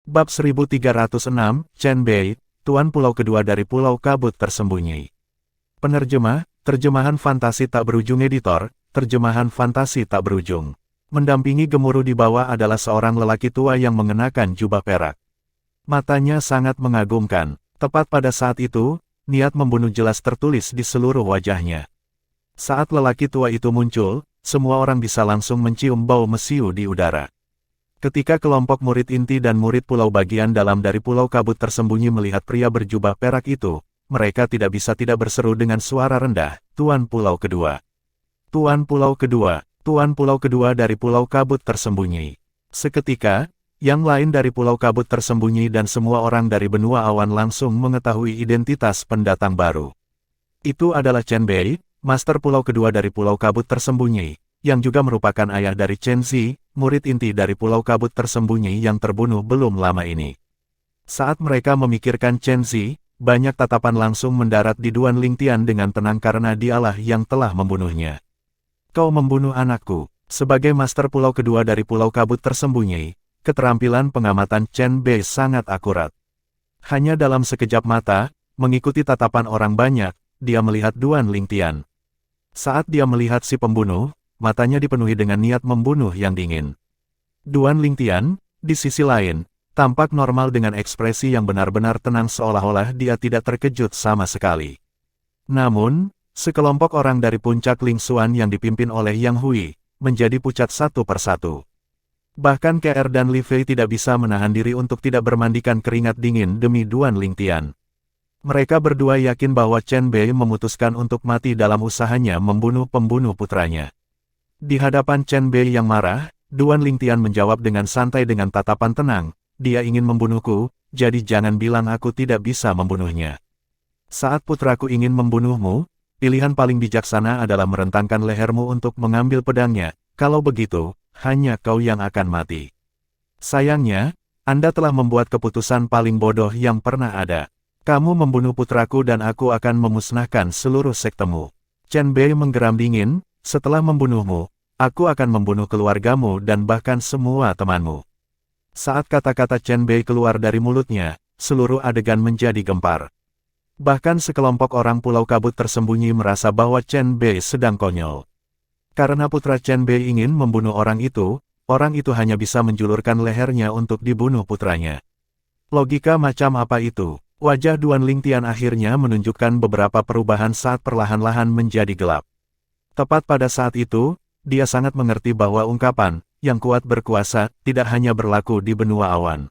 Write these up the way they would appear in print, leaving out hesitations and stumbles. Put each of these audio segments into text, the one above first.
Bab 1306, Chen Bei, Tuan Pulau Kedua dari Pulau Kabut Tersembunyi. Penerjemah, terjemahan fantasi tak berujung editor, terjemahan fantasi tak berujung. Mendampingi gemuruh di bawah adalah seorang lelaki tua yang mengenakan jubah perak. Matanya sangat mengagumkan. Tepat pada saat itu, niat membunuh jelas tertulis di seluruh wajahnya. Saat lelaki tua itu muncul, semua orang bisa langsung mencium bau mesiu di udara. Ketika kelompok murid inti dan murid pulau bagian dalam dari Pulau Kabut Tersembunyi melihat pria berjubah perak itu, mereka tidak bisa tidak berseru dengan suara rendah, "Tuan Pulau Kedua! Tuan Pulau Kedua! Tuan Pulau Kedua dari Pulau Kabut Tersembunyi!" Seketika, yang lain dari Pulau Kabut Tersembunyi dan semua orang dari benua awan langsung mengetahui identitas pendatang baru. Itu adalah Chen Bei, Master Pulau Kedua dari Pulau Kabut Tersembunyi, yang juga merupakan ayah dari Chen Zi, murid inti dari Pulau Kabut Tersembunyi yang terbunuh belum lama ini. Saat mereka memikirkan Chen Zi, banyak tatapan langsung mendarat di Duan Lingtian dengan tenang karena dialah yang telah membunuhnya. "Kau membunuh anakku." Sebagai Master Pulau Kedua dari Pulau Kabut Tersembunyi, keterampilan pengamatan Chen Bei sangat akurat. Hanya dalam sekejap mata, mengikuti tatapan orang banyak, dia melihat Duan Lingtian. Saat dia melihat si pembunuh, matanya dipenuhi dengan niat membunuh yang dingin. Duan Lingtian, di sisi lain, tampak normal dengan ekspresi yang benar-benar tenang seolah-olah dia tidak terkejut sama sekali. Namun, sekelompok orang dari puncak Lingsuan yang dipimpin oleh Yang Hui, menjadi pucat satu persatu. Bahkan KR dan Li Fei tidak bisa menahan diri untuk tidak bermandikan keringat dingin demi Duan Lingtian. Mereka berdua yakin bahwa Chen Bei memutuskan untuk mati dalam usahanya membunuh pembunuh putranya. Di hadapan Chen Bei yang marah, Duan Lingtian menjawab dengan santai dengan tatapan tenang, "Dia ingin membunuhku, jadi jangan bilang aku tidak bisa membunuhnya. Saat putraku ingin membunuhmu, pilihan paling bijaksana adalah merentangkan lehermu untuk mengambil pedangnya, kalau begitu, hanya kau yang akan mati. Sayangnya, Anda telah membuat keputusan paling bodoh yang pernah ada. Kamu membunuh putraku dan aku akan memusnahkan seluruh sektemu." Chen Bei menggeram dingin, "Setelah membunuhmu, aku akan membunuh keluargamu dan bahkan semua temanmu." Saat kata-kata Chen Bei keluar dari mulutnya, seluruh adegan menjadi gempar. Bahkan sekelompok orang Pulau Kabut Tersembunyi merasa bahwa Chen Bei sedang konyol. Karena putra Chen Bei ingin membunuh orang itu hanya bisa menjulurkan lehernya untuk dibunuh putranya. Logika macam apa itu? Wajah Duan Lingtian akhirnya menunjukkan beberapa perubahan saat perlahan-lahan menjadi gelap. Tepat pada saat itu, dia sangat mengerti bahwa ungkapan, "yang kuat berkuasa," tidak hanya berlaku di benua awan.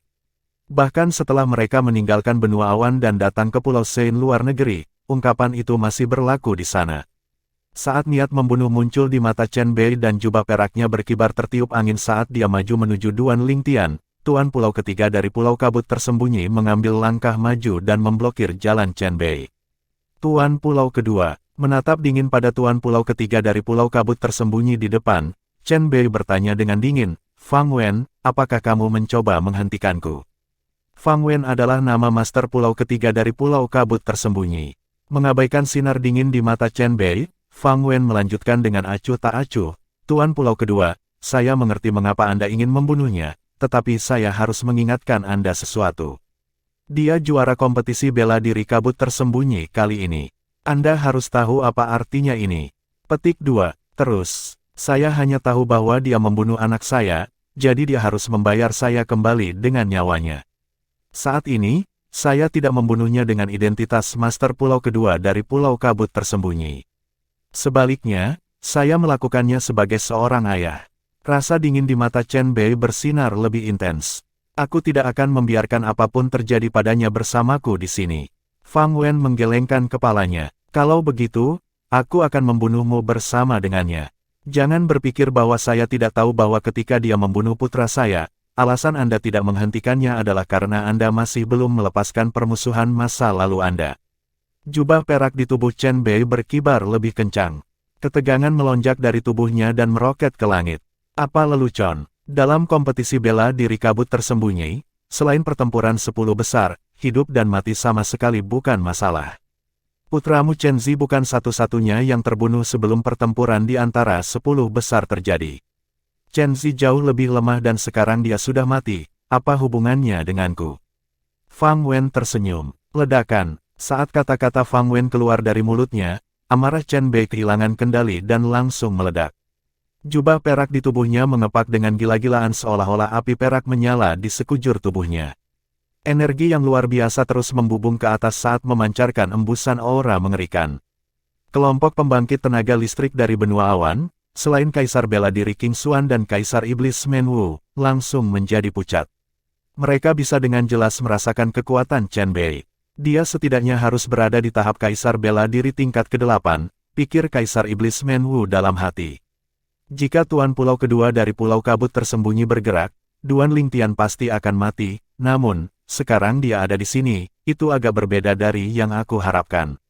Bahkan setelah mereka meninggalkan benua awan dan datang ke Pulau Sein luar negeri, ungkapan itu masih berlaku di sana. Saat niat membunuh muncul di mata Chen Bei dan jubah peraknya berkibar tertiup angin saat dia maju menuju Duan Lingtian, Tuan Pulau Ketiga dari Pulau Kabut Tersembunyi mengambil langkah maju dan memblokir jalan Chen Bei. Tuan Pulau Kedua, menatap dingin pada Tuan Pulau Ketiga dari Pulau Kabut Tersembunyi di depan, Chen Bei bertanya dengan dingin, "Fang Wen, apakah kamu mencoba menghentikanku?" Fang Wen adalah nama Master Pulau Ketiga dari Pulau Kabut Tersembunyi. Mengabaikan sinar dingin di mata Chen Bei, Fang Wen melanjutkan dengan acuh tak acuh, "Tuan Pulau Kedua, saya mengerti mengapa Anda ingin membunuhnya, tetapi saya harus mengingatkan Anda sesuatu. Dia juara kompetisi bela diri Kabut Tersembunyi kali ini. Anda harus tahu apa artinya ini." Petik 2. Terus, "Saya hanya tahu bahwa dia membunuh anak saya, jadi dia harus membayar saya kembali dengan nyawanya. Saat ini, saya tidak membunuhnya dengan identitas Master Pulau Kedua dari Pulau Kabut Tersembunyi. Sebaliknya, saya melakukannya sebagai seorang ayah." Rasa dingin di mata Chen Bei bersinar lebih intens. "Aku tidak akan membiarkan apapun terjadi padanya bersamaku di sini." Fang Wen menggelengkan kepalanya. "Kalau begitu, aku akan membunuhmu bersama dengannya. Jangan berpikir bahwa saya tidak tahu bahwa ketika dia membunuh putra saya, alasan Anda tidak menghentikannya adalah karena Anda masih belum melepaskan permusuhan masa lalu Anda." Jubah perak di tubuh Chen Bei berkibar lebih kencang. Ketegangan melonjak dari tubuhnya dan meroket ke langit. "Apa lelucon? Dalam kompetisi bela diri Kabut Tersembunyi, selain pertempuran 10 besar, hidup dan mati sama sekali bukan masalah. Putramu Chen Zi bukan satu-satunya yang terbunuh sebelum pertempuran di antara 10 besar terjadi. Chen Zi jauh lebih lemah dan sekarang dia sudah mati, apa hubungannya denganku? Fang Wen tersenyum. Ledakan. Saat kata-kata Fang Wen keluar dari mulutnya, amarah Chen Bei kehilangan kendali dan langsung meledak. Jubah perak di tubuhnya mengepak dengan gila-gilaan seolah-olah api perak menyala di sekujur tubuhnya. Energi yang luar biasa terus membubung ke atas saat memancarkan embusan aura mengerikan. Kelompok pembangkit tenaga listrik dari benua awan, selain Kaisar Bela Diri King Xuan dan Kaisar Iblis Men Wu, langsung menjadi pucat. Mereka bisa dengan jelas merasakan kekuatan Chen Bei. Dia setidaknya harus berada di tahap Kaisar Bela Diri tingkat ke-8, pikir Kaisar Iblis Men Wu dalam hati. Jika Tuan Pulau kedua dari Pulau Kabut tersembunyi bergerak, Duan Lingtian pasti akan mati, namun, sekarang dia ada di sini, itu agak berbeda dari yang aku harapkan.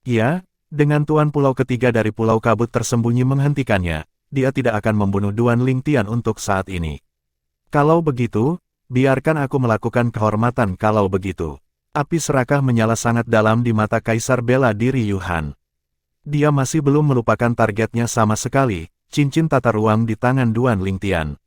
Ya, dengan Tuan Pulau ketiga dari Pulau Kabut tersembunyi menghentikannya, dia tidak akan membunuh Duan Lingtian untuk saat ini. Kalau begitu, biarkan aku melakukan kehormatan kalau begitu. Api serakah menyala sangat dalam di mata Kaisar Bela Diri Yuhan. Dia masih belum melupakan targetnya sama sekali, cincin tata ruang di tangan Duan Lingtian.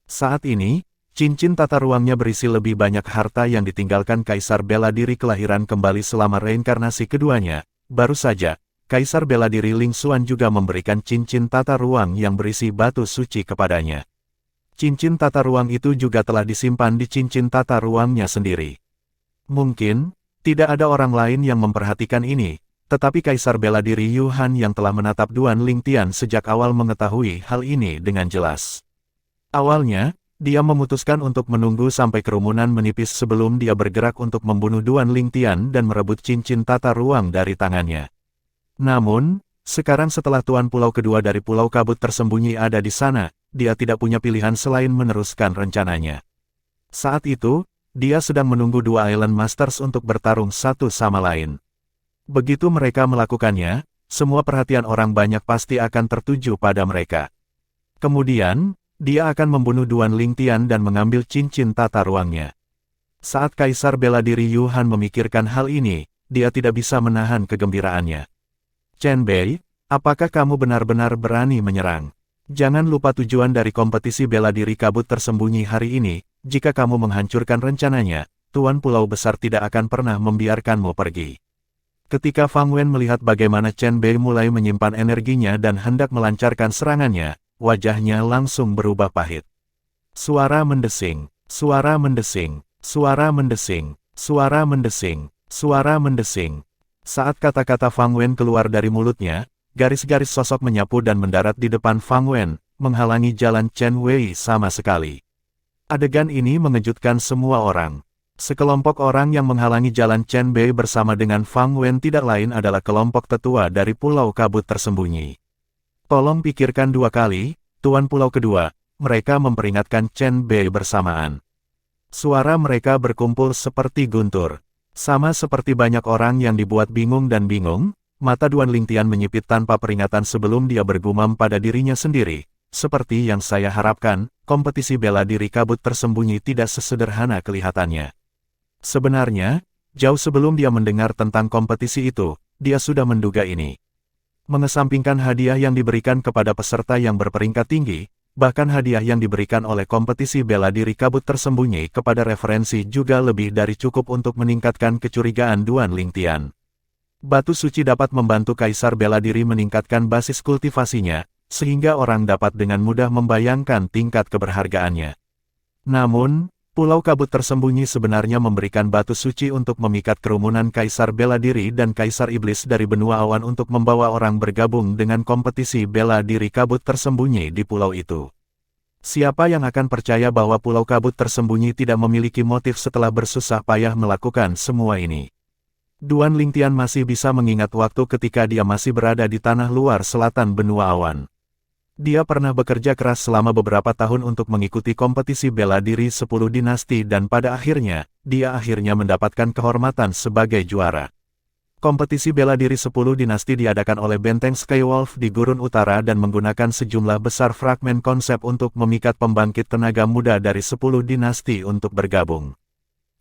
Saat ini, cincin tata ruangnya berisi lebih banyak harta yang ditinggalkan Kaisar Bela Diri kelahiran kembali selama reinkarnasi keduanya. Baru saja, Kaisar Bela Diri Ling Xuan juga memberikan cincin tata ruang yang berisi batu suci kepadanya. Cincin tata ruang itu juga telah disimpan di cincin tata ruangnya sendiri. Mungkin, tidak ada orang lain yang memperhatikan ini, tetapi Kaisar Bela Diri Yuhan yang telah menatap Duan Lingtian sejak awal mengetahui hal ini dengan jelas. Awalnya, dia memutuskan untuk menunggu sampai kerumunan menipis sebelum dia bergerak untuk membunuh Duan Lingtian dan merebut cincin tata ruang dari tangannya. Namun, sekarang setelah Tuan Pulau kedua dari Pulau Kabut tersembunyi ada di sana, dia tidak punya pilihan selain meneruskan rencananya. Saat itu, dia sedang menunggu dua Island Masters untuk bertarung satu sama lain. Begitu mereka melakukannya, semua perhatian orang banyak pasti akan tertuju pada mereka. Kemudian, dia akan membunuh Duan Lingtian dan mengambil cincin tata ruangnya. Saat Kaisar Bela Diri Yuhan memikirkan hal ini, dia tidak bisa menahan kegembiraannya. Chen Bei, apakah kamu benar-benar berani menyerang? Jangan lupa tujuan dari kompetisi bela diri kabut tersembunyi hari ini. Jika kamu menghancurkan rencananya, Tuan Pulau Besar tidak akan pernah membiarkanmu pergi. Ketika Fang Wen melihat bagaimana Chen Bei mulai menyimpan energinya dan hendak melancarkan serangannya, wajahnya langsung berubah pahit. Suara mendesing, suara mendesing, suara mendesing, suara mendesing, suara mendesing. Saat kata-kata Fang Wen keluar dari mulutnya, garis-garis sosok menyapu dan mendarat di depan Fang Wen, menghalangi jalan Chen Wei sama sekali. Adegan ini mengejutkan semua orang. Sekelompok orang yang menghalangi jalan Chen Bei bersama dengan Fang Wen tidak lain adalah kelompok tetua dari Pulau Kabut tersembunyi. Tolong pikirkan dua kali, Tuan Pulau kedua, mereka memperingatkan Chen Bei bersamaan. Suara mereka berkumpul seperti guntur. Sama seperti banyak orang yang dibuat bingung dan bingung, mata Duan Lingtian menyipit tanpa peringatan sebelum dia bergumam pada dirinya sendiri. Seperti yang saya harapkan, kompetisi bela diri kabut tersembunyi tidak sesederhana kelihatannya. Sebenarnya, jauh sebelum dia mendengar tentang kompetisi itu, dia sudah menduga ini. Mengesampingkan hadiah yang diberikan kepada peserta yang berperingkat tinggi, bahkan hadiah yang diberikan oleh kompetisi bela diri kabut tersembunyi kepada referensi juga lebih dari cukup untuk meningkatkan kecurigaan Duan Lingtian. Batu suci dapat membantu Kaisar Bela Diri meningkatkan basis kultivasinya, sehingga orang dapat dengan mudah membayangkan tingkat keberhargaannya. Namun, Pulau Kabut tersembunyi sebenarnya memberikan batu suci untuk memikat kerumunan Kaisar Bela Diri dan Kaisar Iblis dari benua awan untuk membawa orang bergabung dengan kompetisi bela diri kabut tersembunyi di pulau itu. Siapa yang akan percaya bahwa Pulau Kabut tersembunyi tidak memiliki motif setelah bersusah payah melakukan semua ini? Duan Lingtian masih bisa mengingat waktu ketika dia masih berada di tanah luar selatan benua awan. Dia pernah bekerja keras selama beberapa tahun untuk mengikuti kompetisi bela diri 10 dinasti dan pada akhirnya, dia akhirnya mendapatkan kehormatan sebagai juara. Kompetisi bela diri 10 dinasti diadakan oleh Benteng Skywolf di Gurun Utara dan menggunakan sejumlah besar fragmen konsep untuk memikat pembangkit tenaga muda dari 10 dinasti untuk bergabung.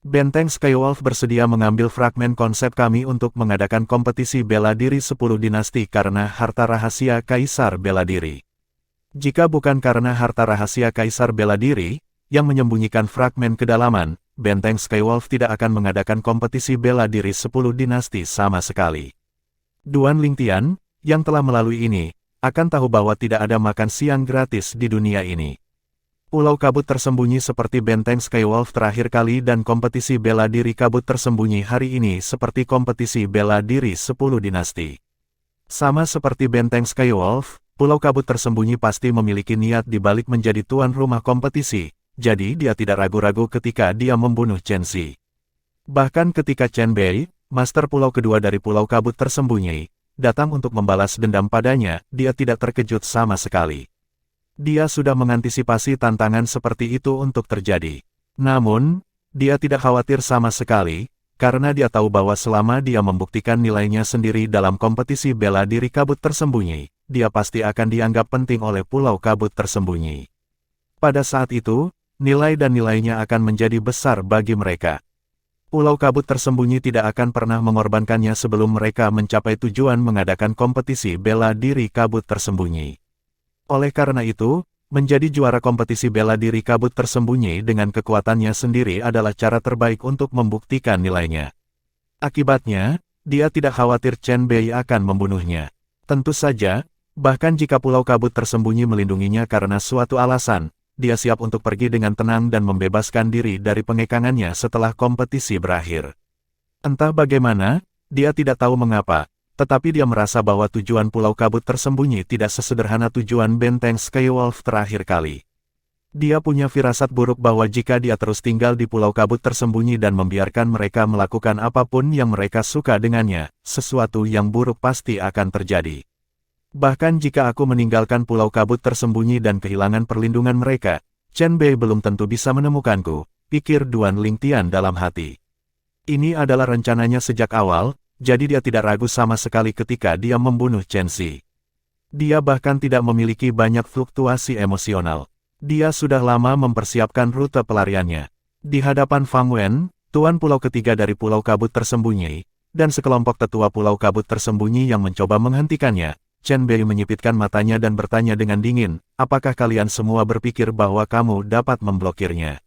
Benteng Skywolf bersedia mengambil fragmen konsep kami untuk mengadakan kompetisi bela diri 10 dinasti karena harta rahasia Kaisar Bela Diri. Jika bukan karena harta rahasia Kaisar Bela Diri, yang menyembunyikan fragmen kedalaman, benteng Skywolf tidak akan mengadakan kompetisi bela diri 10 dinasti sama sekali. Duan Lingtian, yang telah melalui ini, akan tahu bahwa tidak ada makan siang gratis di dunia ini. Pulau kabut tersembunyi seperti benteng Skywolf terakhir kali dan kompetisi bela diri kabut tersembunyi hari ini seperti kompetisi bela diri 10 dinasti. Sama seperti benteng Skywolf, Pulau kabut tersembunyi pasti memiliki niat di balik menjadi tuan rumah kompetisi, jadi dia tidak ragu-ragu ketika dia membunuh Chen Xi. Bahkan ketika Chen Bei, master pulau kedua dari Pulau kabut tersembunyi, datang untuk membalas dendam padanya, dia tidak terkejut sama sekali. Dia sudah mengantisipasi tantangan seperti itu untuk terjadi. Namun, dia tidak khawatir sama sekali, karena dia tahu bahwa selama dia membuktikan nilainya sendiri dalam kompetisi bela diri kabut tersembunyi, dia pasti akan dianggap penting oleh Pulau kabut tersembunyi. Pada saat itu, nilai dan nilainya akan menjadi besar bagi mereka. Pulau kabut tersembunyi tidak akan pernah mengorbankannya sebelum mereka mencapai tujuan mengadakan kompetisi bela diri kabut tersembunyi. Oleh karena itu, menjadi juara kompetisi bela diri kabut tersembunyi dengan kekuatannya sendiri adalah cara terbaik untuk membuktikan nilainya. Akibatnya, dia tidak khawatir Chen Bei akan membunuhnya. Tentu saja, bahkan jika Pulau kabut tersembunyi melindunginya karena suatu alasan, dia siap untuk pergi dengan tenang dan membebaskan diri dari pengekangannya setelah kompetisi berakhir. Entah bagaimana, dia tidak tahu mengapa, tetapi dia merasa bahwa tujuan Pulau kabut tersembunyi tidak sesederhana tujuan benteng Skywolf terakhir kali. Dia punya firasat buruk bahwa jika dia terus tinggal di Pulau kabut tersembunyi dan membiarkan mereka melakukan apapun yang mereka suka dengannya, sesuatu yang buruk pasti akan terjadi. Bahkan jika aku meninggalkan Pulau kabut tersembunyi dan kehilangan perlindungan mereka, Chen Bei belum tentu bisa menemukanku, pikir Duan Lingtian dalam hati. Ini adalah rencananya sejak awal, jadi dia tidak ragu sama sekali ketika dia membunuh Chen Xi. Dia bahkan tidak memiliki banyak fluktuasi emosional. Dia sudah lama mempersiapkan rute pelariannya. Di hadapan Fang Wen, tuan pulau ketiga dari Pulau kabut tersembunyi, dan sekelompok tetua Pulau kabut tersembunyi yang mencoba menghentikannya, Chen Bei menyipitkan matanya dan bertanya dengan dingin, apakah kalian semua berpikir bahwa kamu dapat memblokirnya?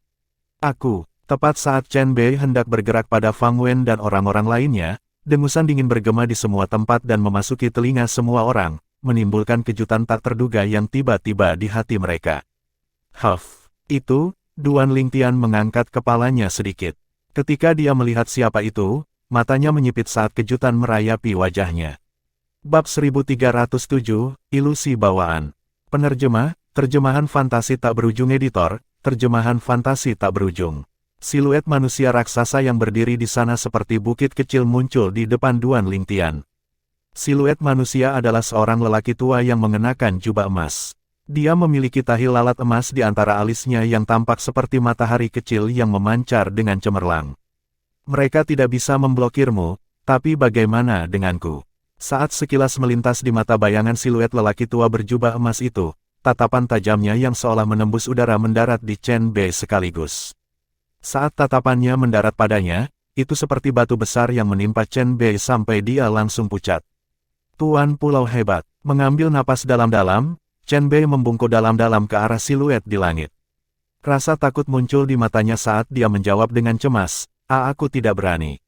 Aku, tepat saat Chen Bei hendak bergerak pada Fang Wen dan orang-orang lainnya, dengusan dingin bergema di semua tempat dan memasuki telinga semua orang, menimbulkan kejutan tak terduga yang tiba-tiba di hati mereka. Huff, itu, Duan Lingtian mengangkat kepalanya sedikit. Ketika dia melihat siapa itu, matanya menyipit saat kejutan merayapi wajahnya. Bab 1307, Ilusi Bawaan. Penerjemah, terjemahan fantasi tak berujung editor, terjemahan fantasi tak berujung. Siluet manusia raksasa yang berdiri di sana seperti bukit kecil muncul di depan Duan Lingtian. Siluet manusia adalah seorang lelaki tua yang mengenakan jubah emas. Dia memiliki tahi lalat emas di antara alisnya yang tampak seperti matahari kecil yang memancar dengan cemerlang. Mereka tidak bisa memblokirmu, tapi bagaimana denganku? Saat sekilas melintas di mata bayangan siluet lelaki tua berjubah emas itu, tatapan tajamnya yang seolah menembus udara mendarat di Chen Bei sekaligus. Saat tatapannya mendarat padanya, itu seperti batu besar yang menimpa Chen Bei sampai dia langsung pucat. Tuan Pulau hebat. Mengambil napas dalam-dalam, Chen Bei membungkuk dalam-dalam ke arah siluet di langit. Rasa takut muncul di matanya saat dia menjawab dengan cemas, aku tidak berani.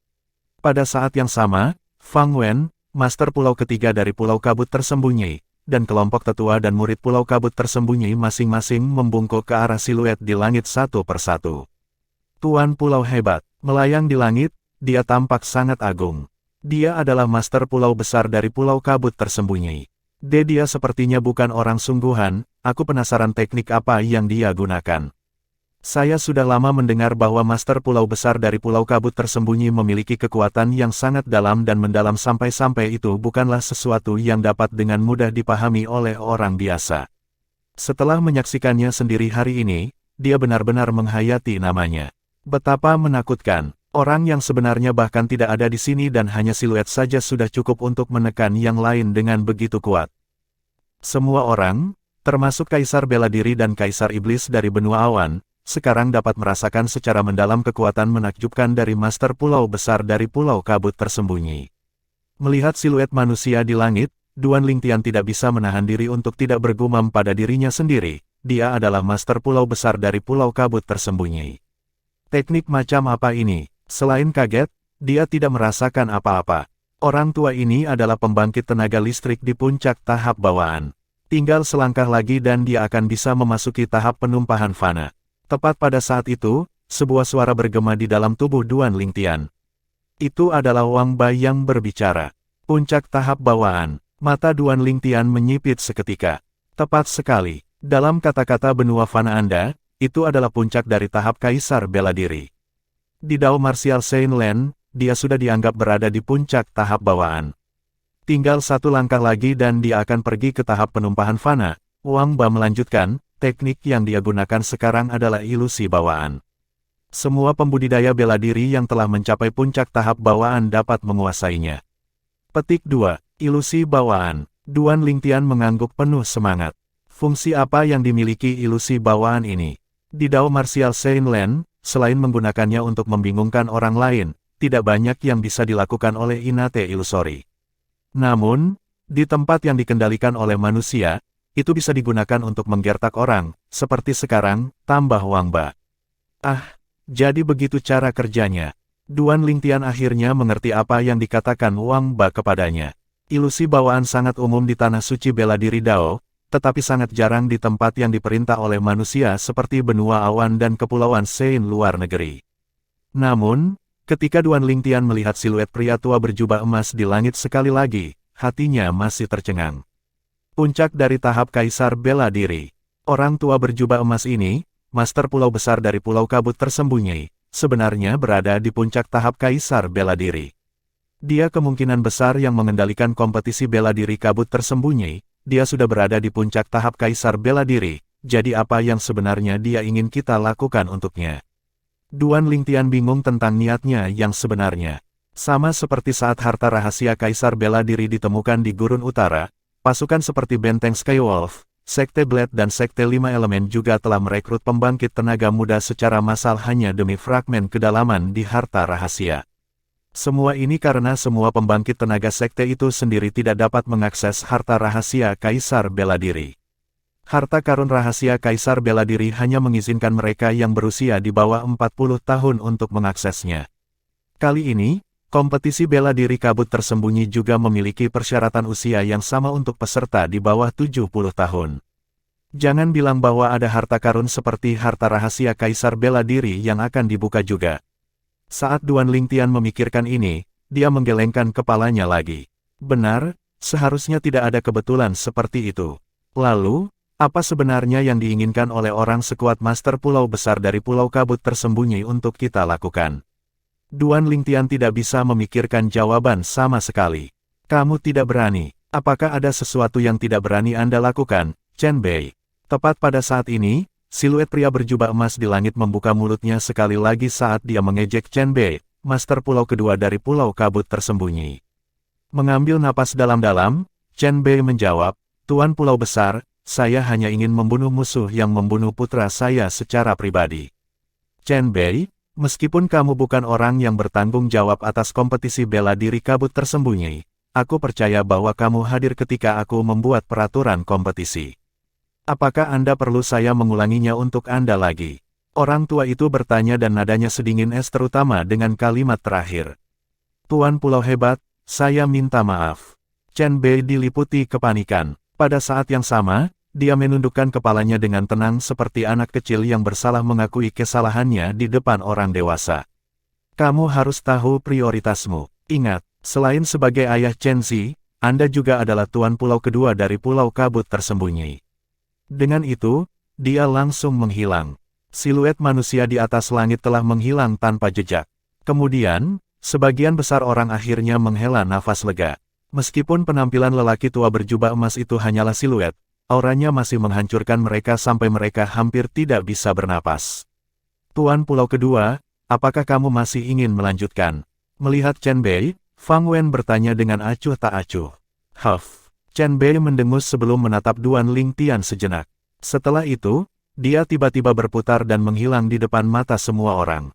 Pada saat yang sama, Fang Wen, master pulau ketiga dari Pulau kabut tersembunyi, dan kelompok tetua dan murid Pulau kabut tersembunyi masing-masing membungkuk ke arah siluet di langit satu persatu. Tuan Pulau hebat, melayang di langit, dia tampak sangat agung. Dia adalah master pulau besar dari Pulau kabut tersembunyi. Dia sepertinya bukan orang sungguhan, aku penasaran teknik apa yang dia gunakan. Saya sudah lama mendengar bahwa master pulau besar dari Pulau kabut tersembunyi memiliki kekuatan yang sangat dalam dan mendalam sampai-sampai itu bukanlah sesuatu yang dapat dengan mudah dipahami oleh orang biasa. Setelah menyaksikannya sendiri hari ini, dia benar-benar menghayati namanya. Betapa menakutkan, orang yang sebenarnya bahkan tidak ada di sini dan hanya siluet saja sudah cukup untuk menekan yang lain dengan begitu kuat. Semua orang, termasuk Kaisar Bela Diri dan Kaisar Iblis dari benua awan, sekarang dapat merasakan secara mendalam kekuatan menakjubkan dari master pulau besar dari Pulau kabut tersembunyi. Melihat siluet manusia di langit, Duan Lingtian tidak bisa menahan diri untuk tidak bergumam pada dirinya sendiri, dia adalah master pulau besar dari Pulau Kabut Tersembunyi. Teknik macam apa ini? Selain kaget, dia tidak merasakan apa-apa. Orang tua ini adalah pembangkit tenaga listrik di puncak tahap bawaan. Tinggal selangkah lagi dan dia akan bisa memasuki tahap penumpahan fana. Tepat pada saat itu, sebuah suara bergema di dalam tubuh Duan Lingtian. Itu adalah Wang Ba yang berbicara. Puncak tahap bawaan. Mata Duan Lingtian menyipit seketika. Tepat sekali. Dalam kata-kata benua fana Anda, itu adalah puncak dari tahap Kaisar Bela Diri. Di Dao Martial Saint Land, dia sudah dianggap berada di puncak tahap bawaan. Tinggal satu langkah lagi dan dia akan pergi ke tahap penumpahan fana. Wang Ba melanjutkan, teknik yang dia gunakan sekarang adalah ilusi bawaan. Semua pembudidaya bela diri yang telah mencapai puncak tahap bawaan dapat menguasainya. Petik 2. Ilusi bawaan. Duan Lingtian mengangguk penuh semangat. Fungsi apa yang dimiliki ilusi bawaan ini? Di Dao Martial Saint Land, selain menggunakannya untuk membingungkan orang lain, tidak banyak yang bisa dilakukan oleh Inate Illusory. Namun, di tempat yang dikendalikan oleh manusia, itu bisa digunakan untuk menggertak orang, seperti sekarang, tambah Wang Ba. Jadi begitu cara kerjanya. Duan Lingtian akhirnya mengerti apa yang dikatakan Wang Ba kepadanya. Ilusi bawaan sangat umum di tanah suci bela diri Dao, tetapi sangat jarang di tempat yang diperintah oleh manusia seperti benua awan dan kepulauan Sein luar negeri. Namun, ketika Duan Lingtian melihat siluet pria tua berjubah emas di langit sekali lagi, hatinya masih tercengang. Puncak dari tahap Kaisar Bela Diri. Orang tua berjubah emas ini, master pulau besar dari Pulau Kabut Tersembunyi, sebenarnya berada di puncak tahap Kaisar Bela Diri. Dia kemungkinan besar yang mengendalikan kompetisi bela diri Kabut Tersembunyi. Dia sudah berada di puncak tahap Kaisar Bela Diri, jadi apa yang sebenarnya dia ingin kita lakukan untuknya? Duan Lingtian bingung tentang niatnya yang sebenarnya. Sama seperti saat harta rahasia Kaisar Bela Diri ditemukan di Gurun Utara, pasukan seperti Benteng Skywolf, Sekte Blade dan Sekte Lima Elemen juga telah merekrut pembangkit tenaga muda secara massal hanya demi fragmen kedalaman di harta rahasia. Semua ini karena semua pembangkit tenaga sekte itu sendiri tidak dapat mengakses harta rahasia Kaisar Bela Diri. Harta karun rahasia Kaisar Bela Diri hanya mengizinkan mereka yang berusia di bawah 40 tahun untuk mengaksesnya. Kali ini, kompetisi bela diri Kabut Tersembunyi juga memiliki persyaratan usia yang sama untuk peserta di bawah 70 tahun. Jangan bilang bahwa ada harta karun seperti harta rahasia Kaisar Bela Diri yang akan dibuka juga. Saat Duan Lingtian memikirkan ini, dia menggelengkan kepalanya lagi. Benar, seharusnya tidak ada kebetulan seperti itu. Lalu, apa sebenarnya yang diinginkan oleh orang sekuat master pulau besar dari Pulau Kabut Tersembunyi untuk kita lakukan? Duan Lingtian tidak bisa memikirkan jawaban sama sekali. Kamu tidak berani. Apakah ada sesuatu yang tidak berani Anda lakukan, Chen Bei? Tepat pada saat ini, siluet pria berjubah emas di langit membuka mulutnya sekali lagi saat dia mengejek Chen Bei, master pulau kedua dari Pulau Kabut Tersembunyi. Mengambil napas dalam-dalam, Chen Bei menjawab, Tuan Pulau Besar, saya hanya ingin membunuh musuh yang membunuh putra saya secara pribadi. Chen Bei, meskipun kamu bukan orang yang bertanggung jawab atas kompetisi bela diri Kabut Tersembunyi, aku percaya bahwa kamu hadir ketika aku membuat peraturan kompetisi. Apakah Anda perlu saya mengulanginya untuk Anda lagi? Orang tua itu bertanya dan nadanya sedingin es terutama dengan kalimat terakhir. Tuan Pulau Hebat, saya minta maaf. Chen Bei diliputi kepanikan. Pada saat yang sama, dia menundukkan kepalanya dengan tenang seperti anak kecil yang bersalah mengakui kesalahannya di depan orang dewasa. Kamu harus tahu prioritasmu. Ingat, selain sebagai ayah Chen Zi, Anda juga adalah tuan pulau kedua dari Pulau Kabut Tersembunyi. Dengan itu, dia langsung menghilang. Siluet manusia di atas langit telah menghilang tanpa jejak. Kemudian, sebagian besar orang akhirnya menghela nafas lega. Meskipun penampilan lelaki tua berjubah emas itu hanyalah siluet, auranya masih menghancurkan mereka sampai mereka hampir tidak bisa bernapas. Tuan Pulau Kedua, apakah kamu masih ingin melanjutkan? Melihat Chen Bei, Fang Wen bertanya dengan acuh tak acuh. Huff. Chen Bei mendengus sebelum menatap Duan Lingtian sejenak. Setelah itu, dia tiba-tiba berputar dan menghilang di depan mata semua orang.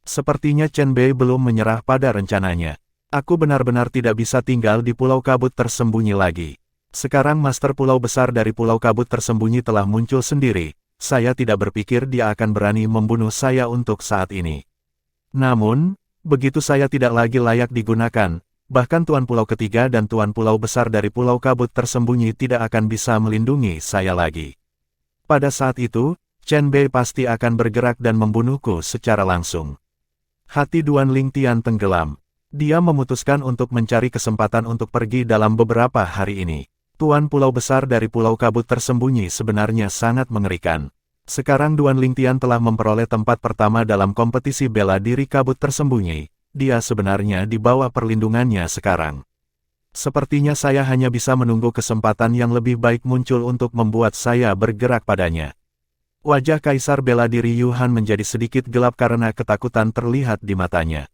Sepertinya Chen Bei belum menyerah pada rencananya. Aku benar-benar tidak bisa tinggal di Pulau Kabut Tersembunyi lagi. Sekarang Master Pulau Besar dari Pulau Kabut Tersembunyi telah muncul sendiri, saya tidak berpikir dia akan berani membunuh saya untuk saat ini. Namun, begitu saya tidak lagi layak digunakan, bahkan Tuan Pulau Ketiga dan Tuan Pulau Besar dari Pulau Kabut Tersembunyi tidak akan bisa melindungi saya lagi. Pada saat itu, Chen Bei pasti akan bergerak dan membunuhku secara langsung. Hati Duan Lingtian tenggelam. Dia memutuskan untuk mencari kesempatan untuk pergi dalam beberapa hari ini. Tuan Pulau Besar dari Pulau Kabut Tersembunyi sebenarnya sangat mengerikan. Sekarang Duan Lingtian telah memperoleh tempat pertama dalam kompetisi bela diri Kabut Tersembunyi. Dia sebenarnya di bawah perlindungannya sekarang. Sepertinya saya hanya bisa menunggu kesempatan yang lebih baik muncul untuk membuat saya bergerak padanya. Wajah Kaisar Bela Diri Yuhan menjadi sedikit gelap karena ketakutan terlihat di matanya.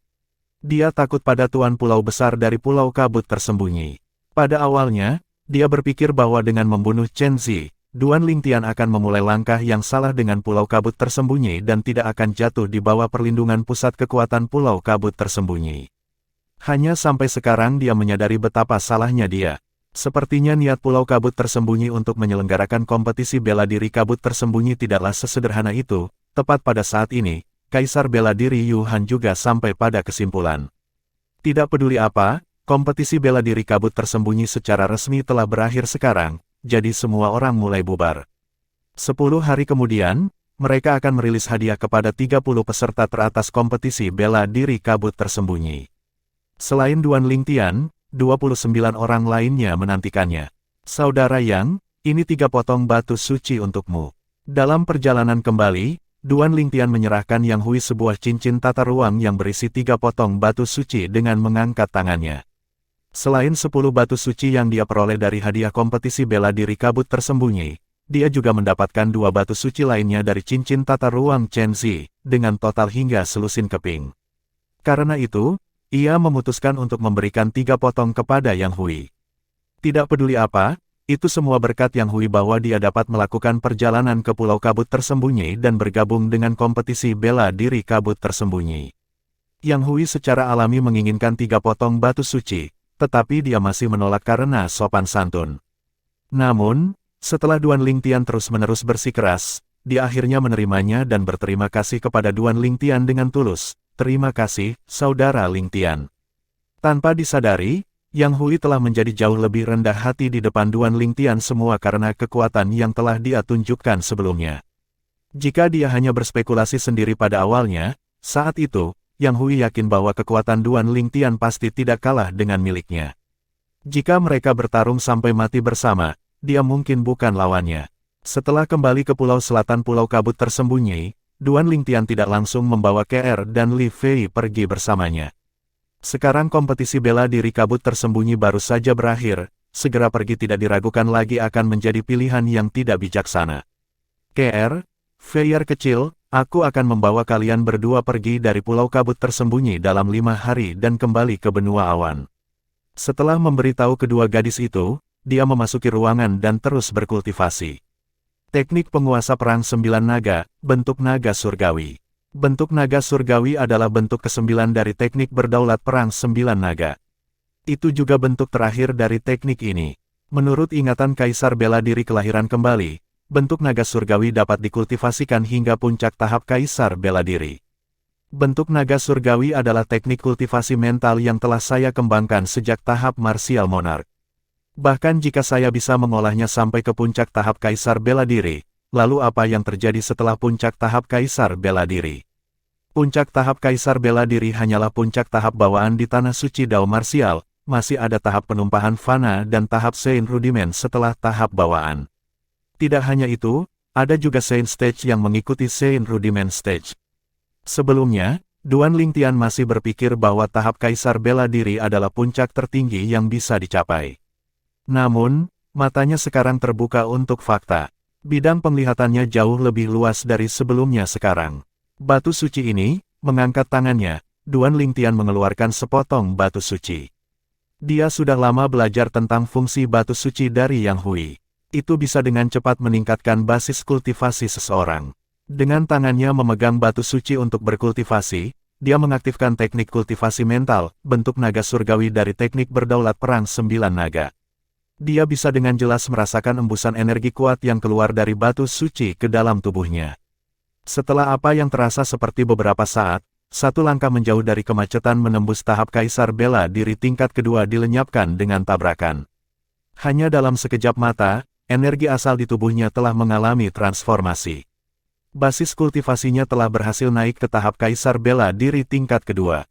Dia takut pada Tuan Pulau Besar dari Pulau Kabut Tersembunyi. Pada awalnya, dia berpikir bahwa dengan membunuh Chen Zi, Duan Lingtian akan memulai langkah yang salah dengan Pulau Kabut Tersembunyi dan tidak akan jatuh di bawah perlindungan pusat kekuatan Pulau Kabut Tersembunyi. Hanya sampai sekarang dia menyadari betapa salahnya dia. Sepertinya niat Pulau Kabut Tersembunyi untuk menyelenggarakan kompetisi bela diri Kabut Tersembunyi tidaklah sesederhana itu. Tepat pada saat ini, Kaisar Bela Diri Yuhan juga sampai pada kesimpulan. Tidak peduli apa, kompetisi bela diri Kabut Tersembunyi secara resmi telah berakhir sekarang, jadi semua orang mulai bubar. 10 hari kemudian, mereka akan merilis hadiah kepada 30 peserta teratas kompetisi bela diri Kabut Tersembunyi. Selain Duan Lingtian, 29 orang lainnya menantikannya. Saudara Yang, ini 3 potong batu suci untukmu. Dalam perjalanan kembali, Duan Lingtian menyerahkan Yang Hui sebuah cincin tata ruang yang berisi 3 potong batu suci dengan mengangkat tangannya. Selain 10 batu suci yang dia peroleh dari hadiah kompetisi bela diri Kabut Tersembunyi, dia juga mendapatkan 2 batu suci lainnya dari cincin tata ruang Chen Zi, dengan total hingga selusin keping. Karena itu, ia memutuskan untuk memberikan 3 potong kepada Yang Hui. Tidak peduli apa, itu semua berkat Yang Hui bahwa dia dapat melakukan perjalanan ke Pulau Kabut Tersembunyi dan bergabung dengan kompetisi bela diri Kabut Tersembunyi. Yang Hui secara alami menginginkan 3 potong batu suci, tetapi dia masih menolak karena sopan santun. Namun, setelah Duan Lingtian terus-menerus bersikeras, dia akhirnya menerimanya dan berterima kasih kepada Duan Lingtian dengan tulus. Terima kasih, Saudara Lingtian. Tanpa disadari, Yang Hui telah menjadi jauh lebih rendah hati di depan Duan Lingtian semua karena kekuatan yang telah dia tunjukkan sebelumnya. Jika dia hanya berspekulasi sendiri pada awalnya, saat itu, Yang Hui yakin bahwa kekuatan Duan Lingtian pasti tidak kalah dengan miliknya. Jika mereka bertarung sampai mati bersama, dia mungkin bukan lawannya. Setelah kembali ke Pulau Selatan Pulau Kabut Tersembunyi, Duan Lingtian tidak langsung membawa KR dan Li Fei pergi bersamanya. Sekarang kompetisi bela diri Kabut Tersembunyi baru saja berakhir, segera pergi tidak diragukan lagi akan menjadi pilihan yang tidak bijaksana. KR, Fei kecil, aku akan membawa kalian berdua pergi dari Pulau Kabut Tersembunyi dalam 5 hari dan kembali ke benua awan. Setelah memberitahu kedua gadis itu, dia memasuki ruangan dan terus berkultivasi. Teknik penguasa perang 9 naga, bentuk naga surgawi. Bentuk naga surgawi adalah bentuk ke-9 dari teknik berdaulat perang 9 naga. Itu juga bentuk terakhir dari teknik ini. Menurut ingatan Kaisar Bela Diri kelahiran kembali, bentuk naga surgawi dapat dikultivasikan hingga puncak tahap Kaisar Bela Diri. Bentuk naga surgawi adalah teknik kultivasi mental yang telah saya kembangkan sejak tahap Martial Monarch. Bahkan jika saya bisa mengolahnya sampai ke puncak tahap Kaisar Bela Diri, lalu apa yang terjadi setelah puncak tahap Kaisar Bela Diri? Puncak tahap Kaisar Bela Diri hanyalah puncak tahap bawaan di Tanah Suci Dao Martial, masih ada tahap penumpahan fana dan tahap Saint Rudiment setelah tahap bawaan. Tidak hanya itu, ada juga Saint Stage yang mengikuti Saint Rudiment Stage. Sebelumnya, Duan Lingtian masih berpikir bahwa tahap Kaisar Bela Diri adalah puncak tertinggi yang bisa dicapai. Namun, matanya sekarang terbuka untuk fakta. Bidang penglihatannya jauh lebih luas dari sebelumnya sekarang. Batu suci ini, mengangkat tangannya, Duan Lingtian mengeluarkan sepotong batu suci. Dia sudah lama belajar tentang fungsi batu suci dari Yang Hui. Itu bisa dengan cepat meningkatkan basis kultivasi seseorang. Dengan tangannya memegang batu suci untuk berkultivasi, dia mengaktifkan teknik kultivasi mental, bentuk naga surgawi dari teknik berdaulat perang 9 naga. Dia bisa dengan jelas merasakan embusan energi kuat yang keluar dari batu suci ke dalam tubuhnya. Setelah apa yang terasa seperti beberapa saat, satu langkah menjauh dari kemacetan menembus tahap Kaisar Bela Diri tingkat kedua dilenyapkan dengan tabrakan. Hanya dalam sekejap mata, energi asal di tubuhnya telah mengalami transformasi. Basis kultivasinya telah berhasil naik ke tahap Kaisar Bela Diri tingkat kedua.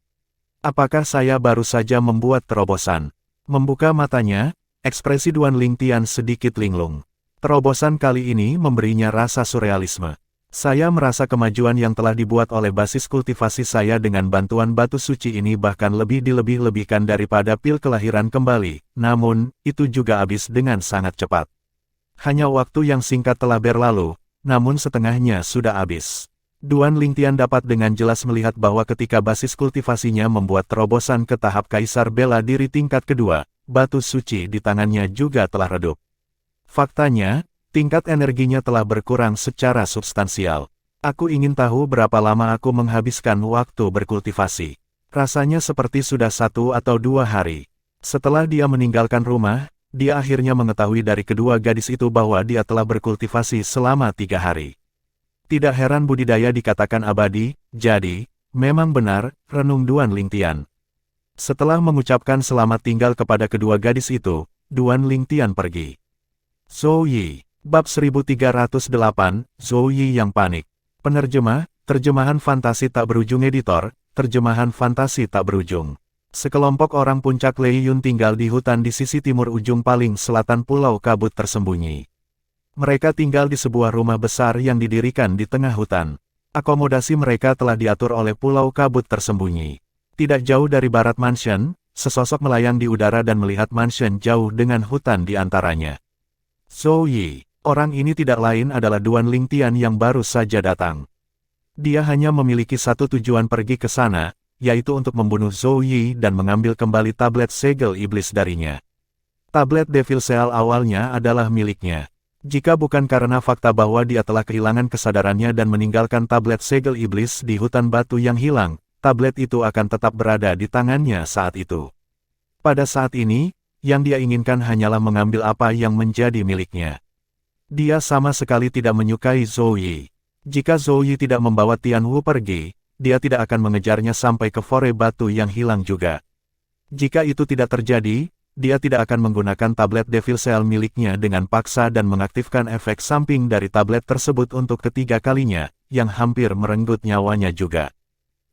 Apakah saya baru saja membuat terobosan? Membuka matanya, ekspresi Duan Lingtian sedikit linglung. Terobosan kali ini memberinya rasa surrealisme. Saya merasa kemajuan yang telah dibuat oleh basis kultivasi saya dengan bantuan batu suci ini bahkan lebih dilebih-lebihkan daripada pil kelahiran kembali, namun, itu juga habis dengan sangat cepat. Hanya waktu yang singkat telah berlalu, namun setengahnya sudah habis. Duan Lingtian dapat dengan jelas melihat bahwa ketika basis kultivasinya membuat terobosan ke tahap Kaisar Bela Diri tingkat kedua, batu suci di tangannya juga telah redup. Faktanya, tingkat energinya telah berkurang secara substansial. Aku ingin tahu berapa lama aku menghabiskan waktu berkultivasi. Rasanya seperti sudah 1 atau 2 hari. Setelah dia meninggalkan rumah, dia akhirnya mengetahui dari kedua gadis itu bahwa dia telah berkultivasi selama 3 hari. Tidak heran budidaya dikatakan abadi, jadi, memang benar, renung Duan Lingtian. Setelah mengucapkan selamat tinggal kepada kedua gadis itu, Duan Lingtian pergi. Zhou Yi, Bab 1308, Zhou Yi yang panik. Penerjemah, terjemahan fantasi tak berujung editor, terjemahan fantasi tak berujung. Sekelompok orang puncak Lei Yun tinggal di hutan di sisi timur ujung paling selatan Pulau Kabut tersembunyi. Mereka tinggal di sebuah rumah besar yang didirikan di tengah hutan. Akomodasi mereka telah diatur oleh Pulau Kabut tersembunyi. Tidak jauh dari Barat Mansion, sesosok melayang di udara dan melihat mansion jauh dengan hutan di antaranya. Zhou Yi, orang ini tidak lain adalah Duan Lingtian yang baru saja datang. Dia hanya memiliki satu tujuan pergi ke sana, yaitu untuk membunuh Zhou Yi dan mengambil kembali tablet segel iblis darinya. Tablet Devil Seal awalnya adalah miliknya. Jika bukan karena fakta bahwa dia telah kehilangan kesadarannya dan meninggalkan tablet segel iblis di hutan batu yang hilang, tablet itu akan tetap berada di tangannya saat itu. Pada saat ini, yang dia inginkan hanyalah mengambil apa yang menjadi miliknya. Dia sama sekali tidak menyukai Zhou Yi. Jika Zhou Yi tidak membawa Tianwu pergi, dia tidak akan mengejarnya sampai ke fore batu yang hilang juga. Jika itu tidak terjadi, dia tidak akan menggunakan tablet Devil Seal miliknya dengan paksa dan mengaktifkan efek samping dari tablet tersebut untuk ketiga kalinya, yang hampir merenggut nyawanya juga.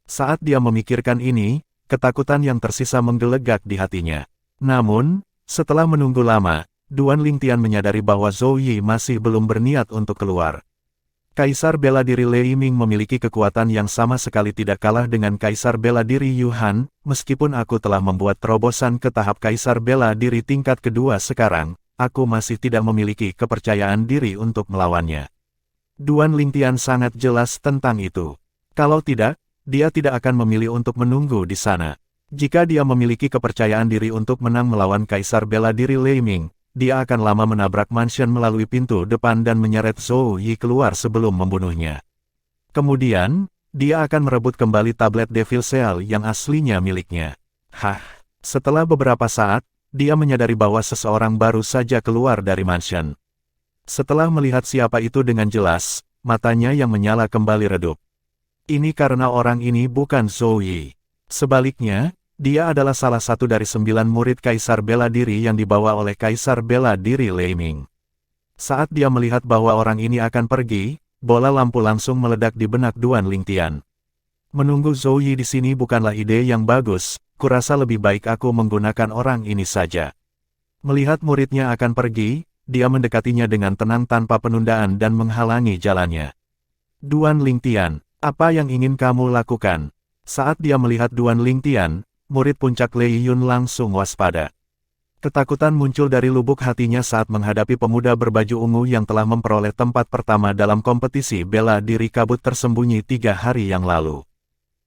Saat dia memikirkan ini, ketakutan yang tersisa menggelegak di hatinya. Namun, setelah menunggu lama, Duan Lingtian menyadari bahwa Zhou Yi masih belum berniat untuk keluar. Kaisar Bela Diri Lei Ming memiliki kekuatan yang sama sekali tidak kalah dengan Kaisar Bela Diri Yu Han, meskipun aku telah membuat terobosan ke tahap Kaisar Bela Diri tingkat kedua sekarang, aku masih tidak memiliki kepercayaan diri untuk melawannya. Duan Lingtian sangat jelas tentang itu. Kalau tidak, dia tidak akan memilih untuk menunggu di sana. Jika dia memiliki kepercayaan diri untuk menang melawan Kaisar Bela Diri Lei Ming, dia akan lama menabrak mansion melalui pintu depan dan menyeret Zhou Yi keluar sebelum membunuhnya. Kemudian, dia akan merebut kembali tablet Devil Seal yang aslinya miliknya. Setelah beberapa saat, dia menyadari bahwa seseorang baru saja keluar dari mansion. Setelah melihat siapa itu dengan jelas, matanya yang menyala kembali redup. Ini karena orang ini bukan Zhou Yi. Sebaliknya, dia adalah salah satu dari 9 murid Kaisar Bela Diri yang dibawa oleh Kaisar Bela Diri Lei Ming. Saat dia melihat bahwa orang ini akan pergi, bola lampu langsung meledak di benak Duan Lingtian. Menunggu Zhou Yi di sini bukanlah ide yang bagus, kurasa lebih baik aku menggunakan orang ini saja. Melihat muridnya akan pergi, dia mendekatinya dengan tenang tanpa penundaan dan menghalangi jalannya. Duan Lingtian, apa yang ingin kamu lakukan? Saat dia melihat Duan Lingtian, murid puncak Lei Yun langsung waspada. Ketakutan muncul dari lubuk hatinya saat menghadapi pemuda berbaju ungu yang telah memperoleh tempat pertama dalam kompetisi bela diri kabut tersembunyi 3 hari yang lalu.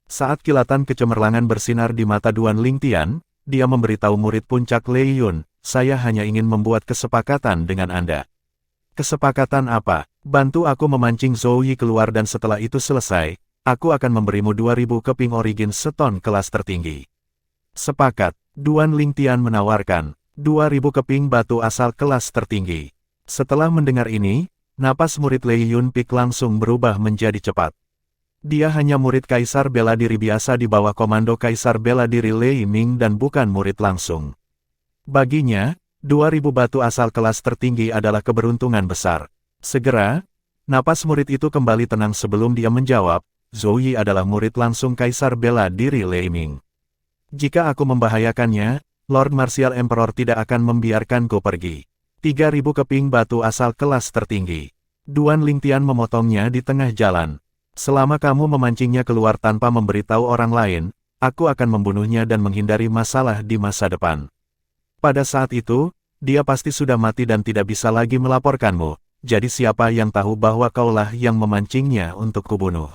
Saat kilatan kecemerlangan bersinar di mata Duan Lingtian, dia memberitahu murid puncak Lei Yun, saya hanya ingin membuat kesepakatan dengan Anda. Kesepakatan apa? Bantu aku memancing Zhou Yi keluar dan setelah itu selesai, aku akan memberimu 2000 keping origin seton kelas tertinggi. Sepakat, Duan Lingtian menawarkan. 2000 keping batu asal kelas tertinggi. Setelah mendengar ini, napas murid Lei Yunpik langsung berubah menjadi cepat. Dia hanya murid Kaisar Bela Diri biasa di bawah komando Kaisar Bela Diri Lei Ming dan bukan murid langsung. Baginya, 2000 batu asal kelas tertinggi adalah keberuntungan besar. Segera, napas murid itu kembali tenang sebelum dia menjawab, Zhou Yi adalah murid langsung Kaisar Bela Diri Lei Ming. Jika aku membahayakannya, Lord Martial Emperor tidak akan membiarkanku pergi. 3000 keping batu asal kelas tertinggi. Duan Lingtian memotongnya di tengah jalan. Selama kamu memancingnya keluar tanpa memberitahu orang lain, aku akan membunuhnya dan menghindari masalah di masa depan. Pada saat itu, dia pasti sudah mati dan tidak bisa lagi melaporkanmu, jadi siapa yang tahu bahwa kaulah yang memancingnya untuk kubunuh.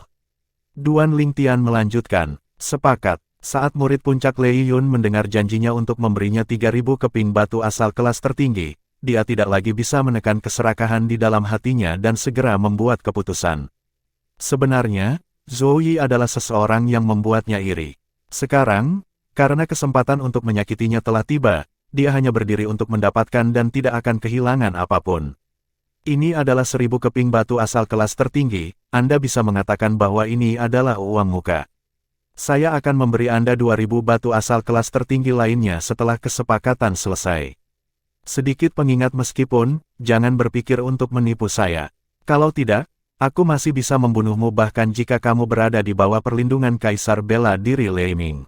Duan Lingtian melanjutkan, sepakat. Saat murid puncak Lei Yun mendengar janjinya untuk memberinya 3000 keping batu asal kelas tertinggi, dia tidak lagi bisa menekan keserakahan di dalam hatinya dan segera membuat keputusan. Sebenarnya, Zhou Yi adalah seseorang yang membuatnya iri. Sekarang, karena kesempatan untuk menyakitinya telah tiba, dia hanya berdiri untuk mendapatkan dan tidak akan kehilangan apapun. Ini adalah 1000 keping batu asal kelas tertinggi, Anda bisa mengatakan bahwa ini adalah uang muka. Saya akan memberi Anda 2000 batu asal kelas tertinggi lainnya setelah kesepakatan selesai. Sedikit pengingat meskipun, jangan berpikir untuk menipu saya. Kalau tidak, aku masih bisa membunuhmu bahkan jika kamu berada di bawah perlindungan Kaisar Bela Diri Lei Ming.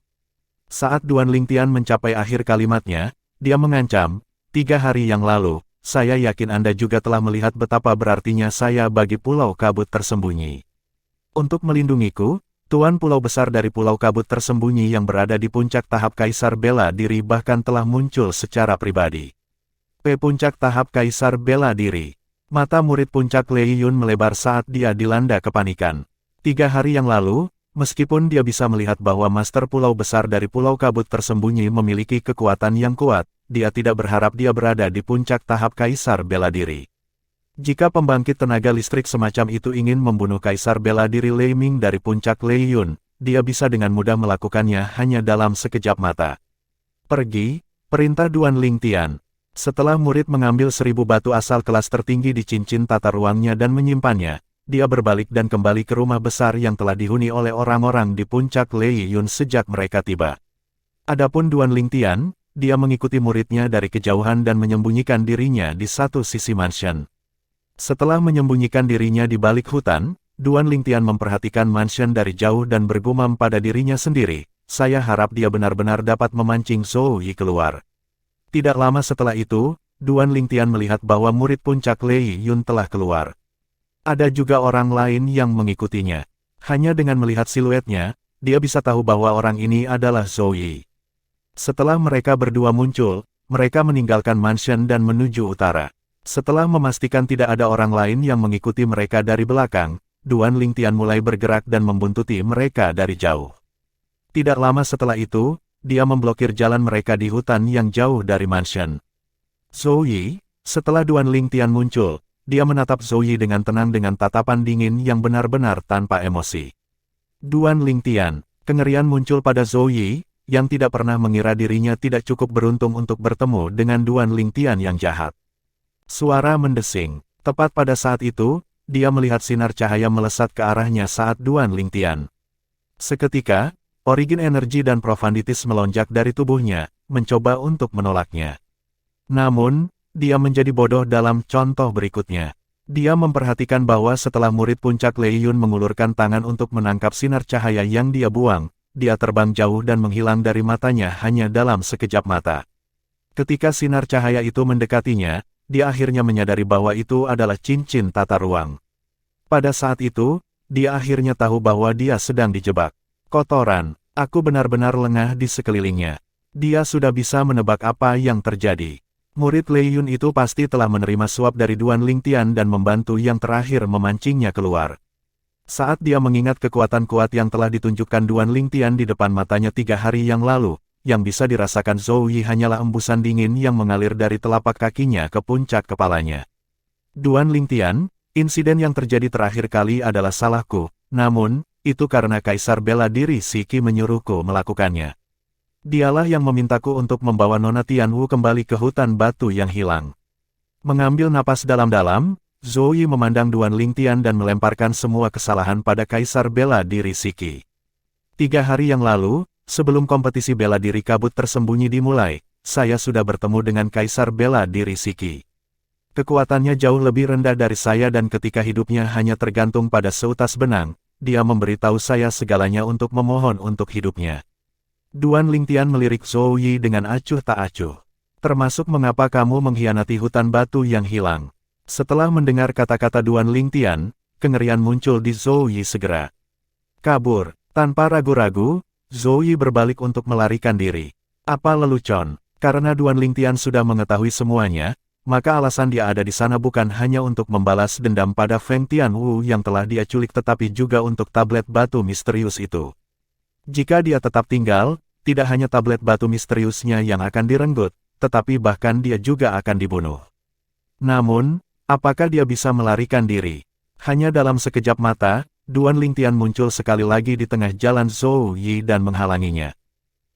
Saat Duan Lingtian mencapai akhir kalimatnya, dia mengancam, 3 hari yang lalu, saya yakin Anda juga telah melihat betapa berartinya saya bagi Pulau Kabut Tersembunyi. Untuk melindungiku, Tuan Pulau Besar dari Pulau Kabut Tersembunyi yang berada di puncak tahap Kaisar Bela Diri bahkan telah muncul secara pribadi. Puncak tahap Kaisar Bela Diri. Mata murid puncak Lei Yun melebar saat dia dilanda kepanikan. 3 hari yang lalu, meskipun dia bisa melihat bahwa Master Pulau Besar dari Pulau Kabut Tersembunyi memiliki kekuatan yang kuat, dia tidak berharap dia berada di puncak tahap Kaisar Bela Diri. Jika pembangkit tenaga listrik semacam itu ingin membunuh Kaisar Bela Diri Lei Ming dari puncak Lei Yun, dia bisa dengan mudah melakukannya hanya dalam sekejap mata. Pergi, perintah Duan Lingtian. Setelah murid mengambil 1000 batu asal kelas tertinggi di cincin tata ruangnya dan menyimpannya, dia berbalik dan kembali ke rumah besar yang telah dihuni oleh orang-orang di puncak Lei Yun sejak mereka tiba. Adapun Duan Lingtian, dia mengikuti muridnya dari kejauhan dan menyembunyikan dirinya di satu sisi mansion. Setelah menyembunyikan dirinya di balik hutan, Duan Lingtian memperhatikan mansion dari jauh dan bergumam pada dirinya sendiri, saya harap dia benar-benar dapat memancing Zhou Yi keluar. Tidak lama setelah itu, Duan Lingtian melihat bahwa murid puncak Lei Yun telah keluar. Ada juga orang lain yang mengikutinya. Hanya dengan melihat siluetnya, dia bisa tahu bahwa orang ini adalah Zhou Yi. Setelah mereka berdua muncul, mereka meninggalkan mansion dan menuju utara. Setelah memastikan tidak ada orang lain yang mengikuti mereka dari belakang, Duan Lingtian mulai bergerak dan membuntuti mereka dari jauh. Tidak lama setelah itu, dia memblokir jalan mereka di hutan yang jauh dari mansion. Zhou Yi, setelah Duan Lingtian muncul, dia menatap Zhou Yi dengan tenang dengan tatapan dingin yang benar-benar tanpa emosi. Duan Lingtian, kengerian muncul pada Zhou Yi, yang tidak pernah mengira dirinya tidak cukup beruntung untuk bertemu dengan Duan Lingtian yang jahat. Suara mendesing. Tepat pada saat itu, dia melihat sinar cahaya melesat ke arahnya saat Duan Lingtian. Seketika, origin energi dan profanditis melonjak dari tubuhnya, mencoba untuk menolaknya. Namun, dia menjadi bodoh dalam contoh berikutnya. Dia memperhatikan bahwa setelah murid puncak Lei Yun mengulurkan tangan untuk menangkap sinar cahaya yang dia buang, dia terbang jauh dan menghilang dari matanya hanya dalam sekejap mata. Ketika sinar cahaya itu mendekatinya, dia akhirnya menyadari bahwa itu adalah cincin tata ruang. Pada saat itu, dia akhirnya tahu bahwa dia sedang dijebak. Kotoran, aku benar-benar lengah di sekelilingnya. Dia sudah bisa menebak apa yang terjadi. Murid Lei Yun itu pasti telah menerima suap dari Duan Lingtian dan membantu yang terakhir memancingnya keluar. Saat dia mengingat kekuatan kuat yang telah ditunjukkan Duan Lingtian di depan matanya 3 hari yang lalu, yang bisa dirasakan Zhou Yi hanyalah embusan dingin yang mengalir dari telapak kakinya ke puncak kepalanya. Duan Lingtian, insiden yang terjadi terakhir kali adalah salahku, namun, itu karena Kaisar Bela Diri Si Qi menyuruhku melakukannya. Dialah yang memintaku untuk membawa Nona Tianwu kembali ke hutan batu yang hilang. Mengambil napas dalam-dalam, Zhou Yi memandang Duan Lingtian dan melemparkan semua kesalahan pada Kaisar Bela Diri Shiki. 3 hari yang lalu, sebelum kompetisi bela diri kabut tersembunyi dimulai, saya sudah bertemu dengan Kaisar Bela Diri Shiki. Kekuatannya jauh lebih rendah dari saya dan ketika hidupnya hanya tergantung pada seutas benang, dia memberitahu saya segalanya untuk memohon untuk hidupnya. Duan Lingtian melirik Zhou Yi dengan acuh tak acuh. Termasuk mengapa kamu mengkhianati hutan batu yang hilang. Setelah mendengar kata-kata Duan Lingtian, kengerian muncul di Zhou Yi segera. Kabur. Tanpa ragu-ragu, Zhou Yi berbalik untuk melarikan diri. Apa lelucon? Karena Duan Lingtian sudah mengetahui semuanya, maka alasan dia ada di sana bukan hanya untuk membalas dendam pada Feng Tianwu yang telah dia culik tetapi juga untuk tablet batu misterius itu. Jika dia tetap tinggal, tidak hanya tablet batu misteriusnya yang akan direnggut, tetapi bahkan dia juga akan dibunuh. Namun, apakah dia bisa melarikan diri? Hanya dalam sekejap mata, Duan Lingtian muncul sekali lagi di tengah jalan Zhou Yi dan menghalanginya.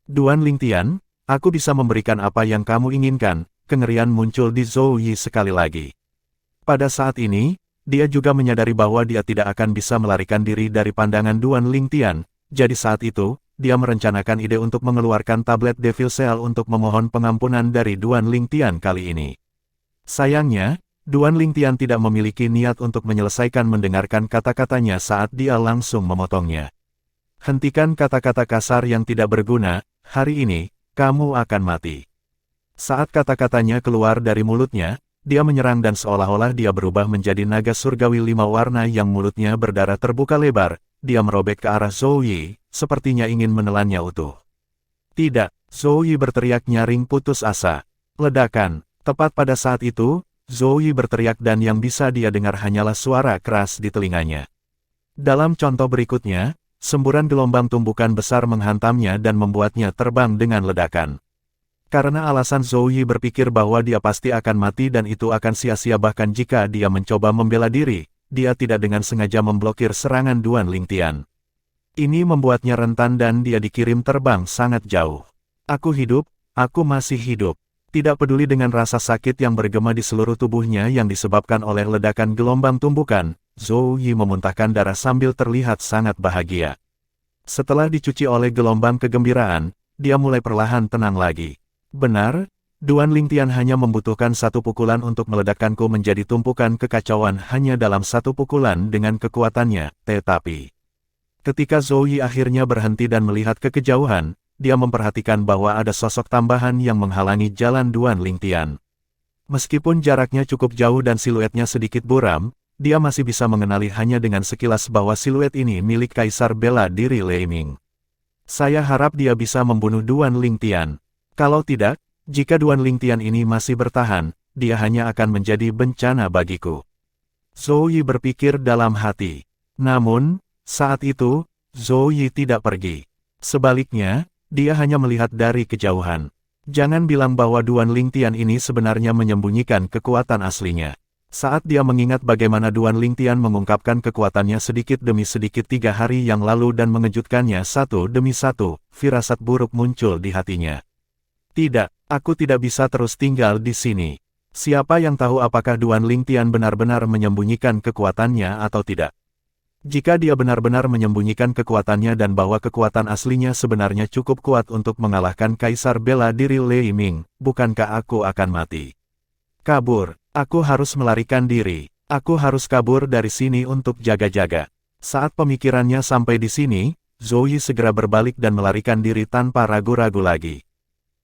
Duan Lingtian, aku bisa memberikan apa yang kamu inginkan. Kengerian muncul di Zhou Yi sekali lagi. Pada saat ini, dia juga menyadari bahwa dia tidak akan bisa melarikan diri dari pandangan Duan Lingtian. Jadi saat itu, dia merencanakan ide untuk mengeluarkan tablet Devil Cell untuk memohon pengampunan dari Duan Lingtian kali ini. Sayangnya, Duan Lingtian tidak memiliki niat untuk menyelesaikan mendengarkan kata-katanya saat dia langsung memotongnya. Hentikan kata-kata kasar yang tidak berguna, hari ini, kamu akan mati. Saat kata-katanya keluar dari mulutnya, dia menyerang dan seolah-olah dia berubah menjadi naga surgawi 5 warna yang mulutnya berdarah terbuka lebar. Dia merobek ke arah Zhou Yi, sepertinya ingin menelannya utuh. Tidak, Zhou Yi berteriak nyaring putus asa. Ledakan. Tepat pada saat itu, Zhou Yi berteriak dan yang bisa dia dengar hanyalah suara keras di telinganya. Dalam contoh berikutnya, semburan gelombang tumbukan besar menghantamnya dan membuatnya terbang dengan ledakan. Karena alasan Zhou Yi berpikir bahwa dia pasti akan mati dan itu akan sia-sia bahkan jika dia mencoba membela diri, dia tidak dengan sengaja memblokir serangan Duan Lingtian. Ini membuatnya rentan dan dia dikirim terbang sangat jauh. Aku hidup, aku masih hidup. Tidak peduli dengan rasa sakit yang bergema di seluruh tubuhnya yang disebabkan oleh ledakan gelombang tumbukan, Zhou Yi memuntahkan darah sambil terlihat sangat bahagia. Setelah dicuci oleh gelombang kegembiraan, dia mulai perlahan tenang lagi. Benar, Duan Lingtian hanya membutuhkan satu pukulan untuk meledakkanku menjadi tumpukan kekacauan hanya dalam satu pukulan dengan kekuatannya, tetapi ketika Zhou Yi akhirnya berhenti dan melihat ke kejauhan, dia memperhatikan bahwa ada sosok tambahan yang menghalangi jalan Duan Lingtian. Meskipun jaraknya cukup jauh dan siluetnya sedikit buram, dia masih bisa mengenali hanya dengan sekilas bahwa siluet ini milik Kaisar Bela Diri Lei Ming. Saya harap dia bisa membunuh Duan Lingtian. Kalau tidak, jika Duan Lingtian ini masih bertahan, dia hanya akan menjadi bencana bagiku. Zhou Yi berpikir dalam hati. Namun, saat itu, Zhou Yi tidak pergi. Sebaliknya, dia hanya melihat dari kejauhan. Jangan bilang bahwa Duan Lingtian ini sebenarnya menyembunyikan kekuatan aslinya. Saat dia mengingat bagaimana Duan Lingtian mengungkapkan kekuatannya sedikit demi sedikit 3 hari yang lalu dan mengejutkannya satu demi satu, firasat buruk muncul di hatinya. Tidak, aku tidak bisa terus tinggal di sini. Siapa yang tahu apakah Duan Lingtian benar-benar menyembunyikan kekuatannya atau tidak? Jika dia benar-benar menyembunyikan kekuatannya dan bahwa kekuatan aslinya sebenarnya cukup kuat untuk mengalahkan Kaisar Bela Diri Lei Ming, bukankah aku akan mati? Kabur, aku harus melarikan diri. Aku harus kabur dari sini untuk jaga-jaga. Saat pemikirannya sampai di sini, Zhou Yi segera berbalik dan melarikan diri tanpa ragu-ragu lagi.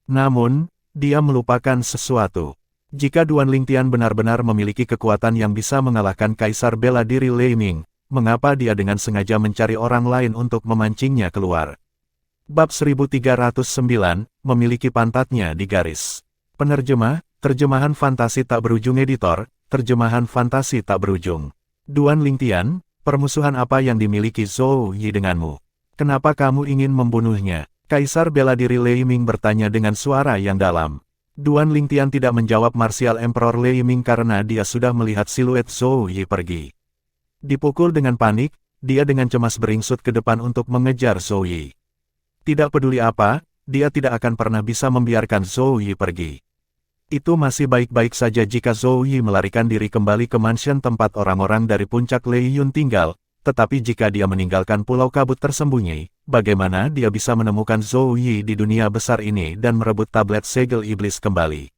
Namun, dia melupakan sesuatu. Jika Duan Lingtian benar-benar memiliki kekuatan yang bisa mengalahkan Kaisar Bela Diri Lei Ming, mengapa dia dengan sengaja mencari orang lain untuk memancingnya keluar? Bab 1309, memiliki pantatnya di garis. Penerjemah, terjemahan fantasi tak berujung editor, terjemahan fantasi tak berujung. Duan Lingtian, permusuhan apa yang dimiliki Zhou Yi denganmu? Kenapa kamu ingin membunuhnya? Kaisar Bela Diri Lei Ming bertanya dengan suara yang dalam. Duan Lingtian tidak menjawab Martial Emperor Lei Ming karena dia sudah melihat siluet Zhou Yi pergi. Dipukul dengan panik, dia dengan cemas beringsut ke depan untuk mengejar Zhou Yi. Tidak peduli apa, dia tidak akan pernah bisa membiarkan Zhou Yi pergi. Itu masih baik-baik saja jika Zhou Yi melarikan diri kembali ke mansion tempat orang-orang dari puncak Lei Yun tinggal, tetapi jika dia meninggalkan pulau kabut tersembunyi, bagaimana dia bisa menemukan Zhou Yi di dunia besar ini dan merebut tablet segel iblis kembali?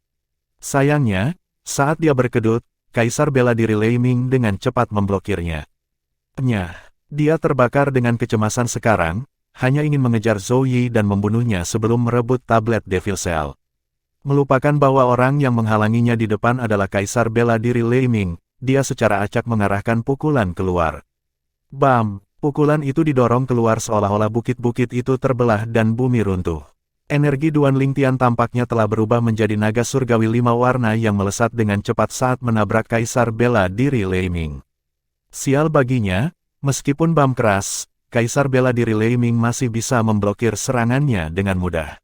Sayangnya, saat dia berkedut, Kaisar bela diri Lei Ming dengan cepat memblokirnya. Dia terbakar dengan kecemasan sekarang, hanya ingin mengejar Zhou Yi dan membunuhnya sebelum merebut tablet Devil Cell. Melupakan bahwa orang yang menghalanginya di depan adalah Kaisar bela diri Lei Ming, dia secara acak mengarahkan pukulan keluar. Bam! Pukulan itu didorong keluar seolah-olah bukit-bukit itu terbelah dan bumi runtuh. Energi Duan Lingtian tampaknya telah berubah menjadi naga surgawi 5 warna yang melesat dengan cepat saat menabrak Kaisar bela diri Lei Ming. Sial baginya, meskipun bam keras, Kaisar bela diri Lei Ming masih bisa memblokir serangannya dengan mudah.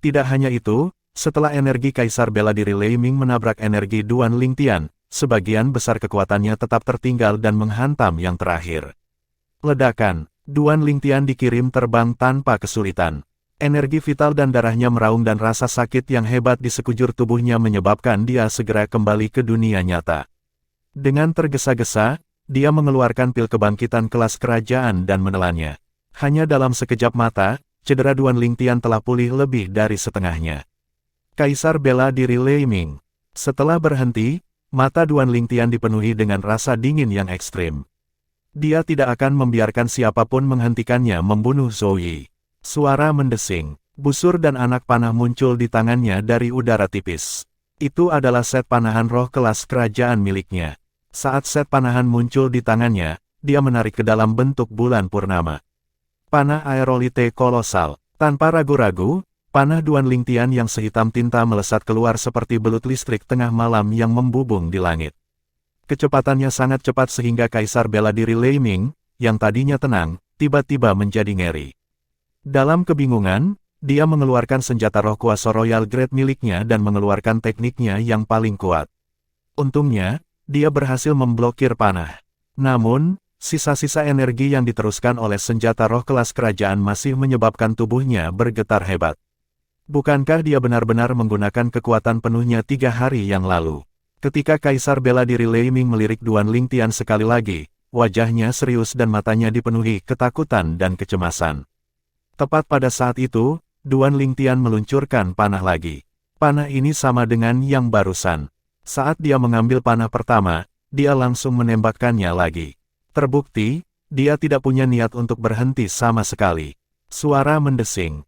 Tidak hanya itu, setelah energi Kaisar bela diri Lei Ming menabrak energi Duan Lingtian, sebagian besar kekuatannya tetap tertinggal dan menghantam yang terakhir. Ledakan, Duan Lingtian dikirim terbang tanpa kesulitan. Energi vital dan darahnya meraung dan rasa sakit yang hebat di sekujur tubuhnya menyebabkan dia segera kembali ke dunia nyata. Dengan tergesa-gesa, dia mengeluarkan pil kebangkitan kelas kerajaan dan menelannya. Hanya dalam sekejap mata, cedera Duan Lingtian telah pulih lebih dari setengahnya. Kaisar bela diri Lei Ming. Setelah berhenti, mata Duan Lingtian dipenuhi dengan rasa dingin yang ekstrim. Dia tidak akan membiarkan siapapun menghentikannya membunuh Zhou Yi. Suara mendesing, busur dan anak panah muncul di tangannya dari udara tipis. Itu adalah set panahan roh kelas kerajaan miliknya. Saat set panahan muncul di tangannya, dia menarik ke dalam bentuk bulan purnama. Panah aerolite kolosal. Tanpa ragu-ragu, panah Duan Lingtian yang sehitam tinta melesat keluar seperti belut listrik tengah malam yang membubung di langit. Kecepatannya sangat cepat sehingga Kaisar bela diri Lei Ming, yang tadinya tenang, tiba-tiba menjadi ngeri. Dalam kebingungan, dia mengeluarkan senjata roh kuasa Royal Grade miliknya dan mengeluarkan tekniknya yang paling kuat. Untungnya, dia berhasil memblokir panah. Namun, sisa-sisa energi yang diteruskan oleh senjata roh kelas kerajaan masih menyebabkan tubuhnya bergetar hebat. Bukankah dia benar-benar menggunakan kekuatan penuhnya 3 hari yang lalu? Ketika Kaisar bela diri Lei Ming melirik Duan Lingtian sekali lagi, wajahnya serius dan matanya dipenuhi ketakutan dan kecemasan. Tepat pada saat itu, Duan Lingtian meluncurkan panah lagi. Panah ini sama dengan yang barusan. Saat dia mengambil panah pertama, dia langsung menembakkannya lagi. Terbukti, dia tidak punya niat untuk berhenti sama sekali. Suara mendesing.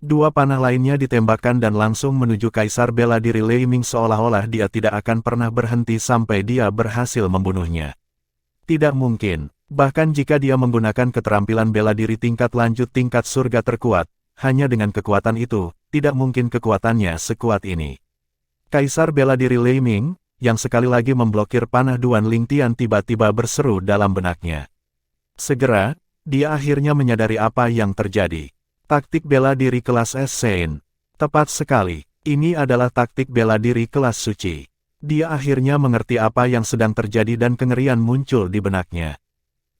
Dua panah lainnya ditembakkan dan langsung menuju Kaisar bela diri Lei Ming seolah-olah dia tidak akan pernah berhenti sampai dia berhasil membunuhnya. Tidak mungkin. Bahkan jika dia menggunakan keterampilan bela diri tingkat lanjut tingkat surga terkuat, hanya dengan kekuatan itu, tidak mungkin kekuatannya sekuat ini. Kaisar bela diri Lei Ming, yang sekali lagi memblokir panah Duan Lingtian tiba-tiba berseru dalam benaknya. Segera, dia akhirnya menyadari apa yang terjadi. Taktik bela diri kelas S-Sein. Tepat sekali, ini adalah taktik bela diri kelas suci. Dia akhirnya mengerti apa yang sedang terjadi dan kengerian muncul di benaknya.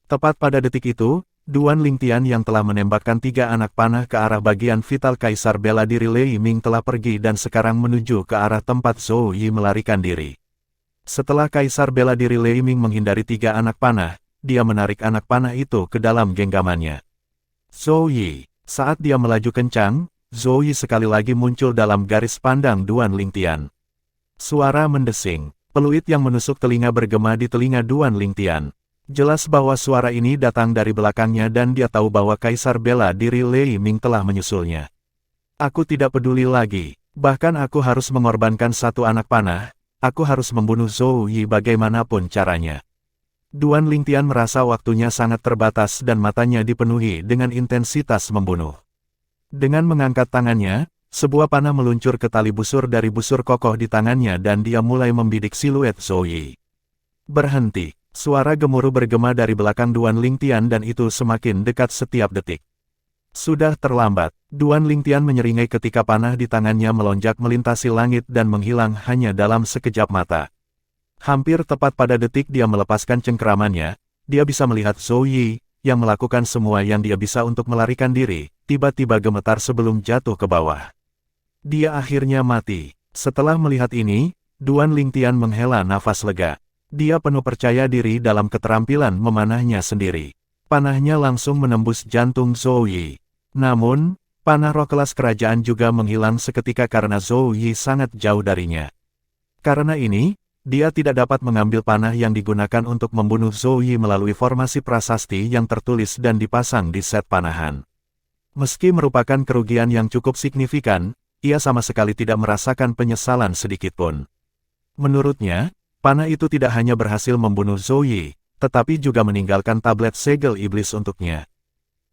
Tepat pada detik itu, Duan Lingtian yang telah menembakkan 3 anak panah ke arah bagian vital Kaisar bela diri Lei Ming telah pergi dan sekarang menuju ke arah tempat Zhou Yi melarikan diri. Setelah Kaisar bela diri Lei Ming menghindari 3 anak panah, dia menarik anak panah itu ke dalam genggamannya. Zhou Yi. Saat dia melaju kencang, Zhou Yi sekali lagi muncul dalam garis pandang Duan Lingtian. Suara mendesing, peluit yang menusuk telinga bergema di telinga Duan Lingtian. Jelas bahwa suara ini datang dari belakangnya dan dia tahu bahwa Kaisar bela diri Lei Ming telah menyusulnya. Aku tidak peduli lagi, bahkan aku harus mengorbankan 1 anak panah, aku harus membunuh Zhou Yi bagaimanapun caranya. Duan Lingtian merasa waktunya sangat terbatas dan matanya dipenuhi dengan intensitas membunuh. Dengan mengangkat tangannya, sebuah panah meluncur ke tali busur dari busur kokoh di tangannya dan dia mulai membidik siluet Zhou Yi. Berhenti. Suara gemuruh bergema dari belakang Duan Lingtian dan itu semakin dekat setiap detik. Sudah terlambat, Duan Lingtian menyeringai ketika panah di tangannya melonjak melintasi langit dan menghilang hanya dalam sekejap mata. Hampir tepat pada detik dia melepaskan cengkeramannya, dia bisa melihat Zhou Yi, yang melakukan semua yang dia bisa untuk melarikan diri, tiba-tiba gemetar sebelum jatuh ke bawah. Dia akhirnya mati. Setelah melihat ini, Duan Lingtian menghela nafas lega. Dia penuh percaya diri dalam keterampilan memanahnya sendiri. Panahnya langsung menembus jantung Zhou Yi. Namun, panah roh kelas kerajaan juga menghilang seketika karena Zhou Yi sangat jauh darinya. Karena ini, dia tidak dapat mengambil panah yang digunakan untuk membunuh Zhou Yi melalui formasi prasasti yang tertulis dan dipasang di set panahan. Meski merupakan kerugian yang cukup signifikan, ia sama sekali tidak merasakan penyesalan sedikitpun. Menurutnya, panah itu tidak hanya berhasil membunuh Zhou Yi, tetapi juga meninggalkan tablet segel iblis untuknya.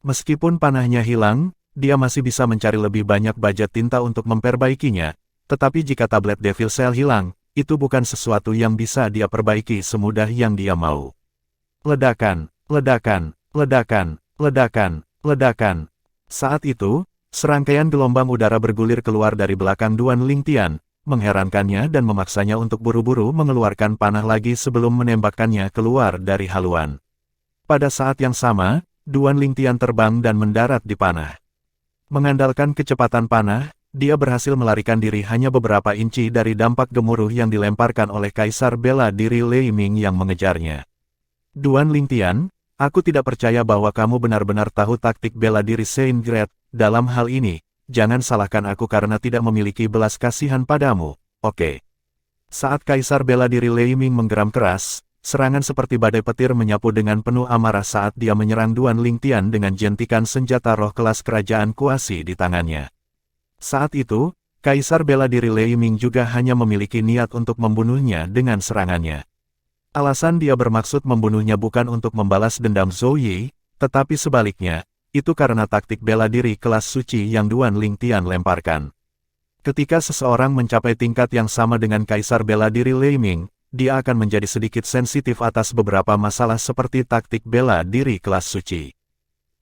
Meskipun panahnya hilang, dia masih bisa mencari lebih banyak budget tinta untuk memperbaikinya, tetapi jika tablet Devil Cell hilang, itu bukan sesuatu yang bisa dia perbaiki semudah yang dia mau. Ledakan, ledakan, ledakan, ledakan, ledakan. Saat itu, serangkaian gelombang udara bergulir keluar dari belakang Duan Lingtian, mengherankannya dan memaksanya untuk buru-buru mengeluarkan panah lagi sebelum menembakkannya keluar dari haluan. Pada saat yang sama, Duan Lingtian terbang dan mendarat di panah. Mengandalkan kecepatan panah, dia berhasil melarikan diri hanya beberapa inci dari dampak gemuruh yang dilemparkan oleh Kaisar Bela Diri Lei Ming yang mengejarnya. Duan Lingtian, aku tidak percaya bahwa kamu benar-benar tahu taktik bela diri Saint Great. Dalam hal ini, jangan salahkan aku karena tidak memiliki belas kasihan padamu, oke? Saat Kaisar Bela Diri Lei Ming menggeram keras, serangan seperti badai petir menyapu dengan penuh amarah saat dia menyerang Duan Lingtian dengan jentikan senjata roh kelas kerajaan kuasi di tangannya. Saat itu, Kaisar Bela Diri Lei Ming juga hanya memiliki niat untuk membunuhnya dengan serangannya. Alasan dia bermaksud membunuhnya bukan untuk membalas dendam Zhou Yi, tetapi sebaliknya, itu karena taktik bela diri kelas suci yang Duan Lingtian lemparkan. Ketika seseorang mencapai tingkat yang sama dengan Kaisar Bela Diri Lei Ming, dia akan menjadi sedikit sensitif atas beberapa masalah seperti taktik bela diri kelas suci.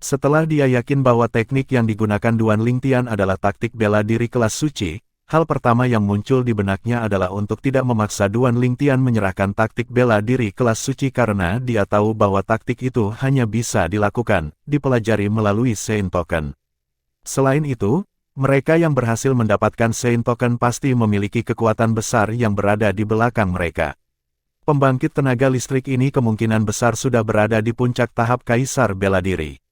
Setelah dia yakin bahwa teknik yang digunakan Duan Lingtian adalah taktik bela diri kelas suci, hal pertama yang muncul di benaknya adalah untuk tidak memaksa Duan Lingtian menyerahkan taktik bela diri kelas suci karena dia tahu bahwa taktik itu hanya bisa dilakukan, dipelajari melalui Saint Token. Selain itu, mereka yang berhasil mendapatkan Saint Token pasti memiliki kekuatan besar yang berada di belakang mereka. Pembangkit tenaga listrik ini kemungkinan besar sudah berada di puncak tahap Kaisar Bela Diri.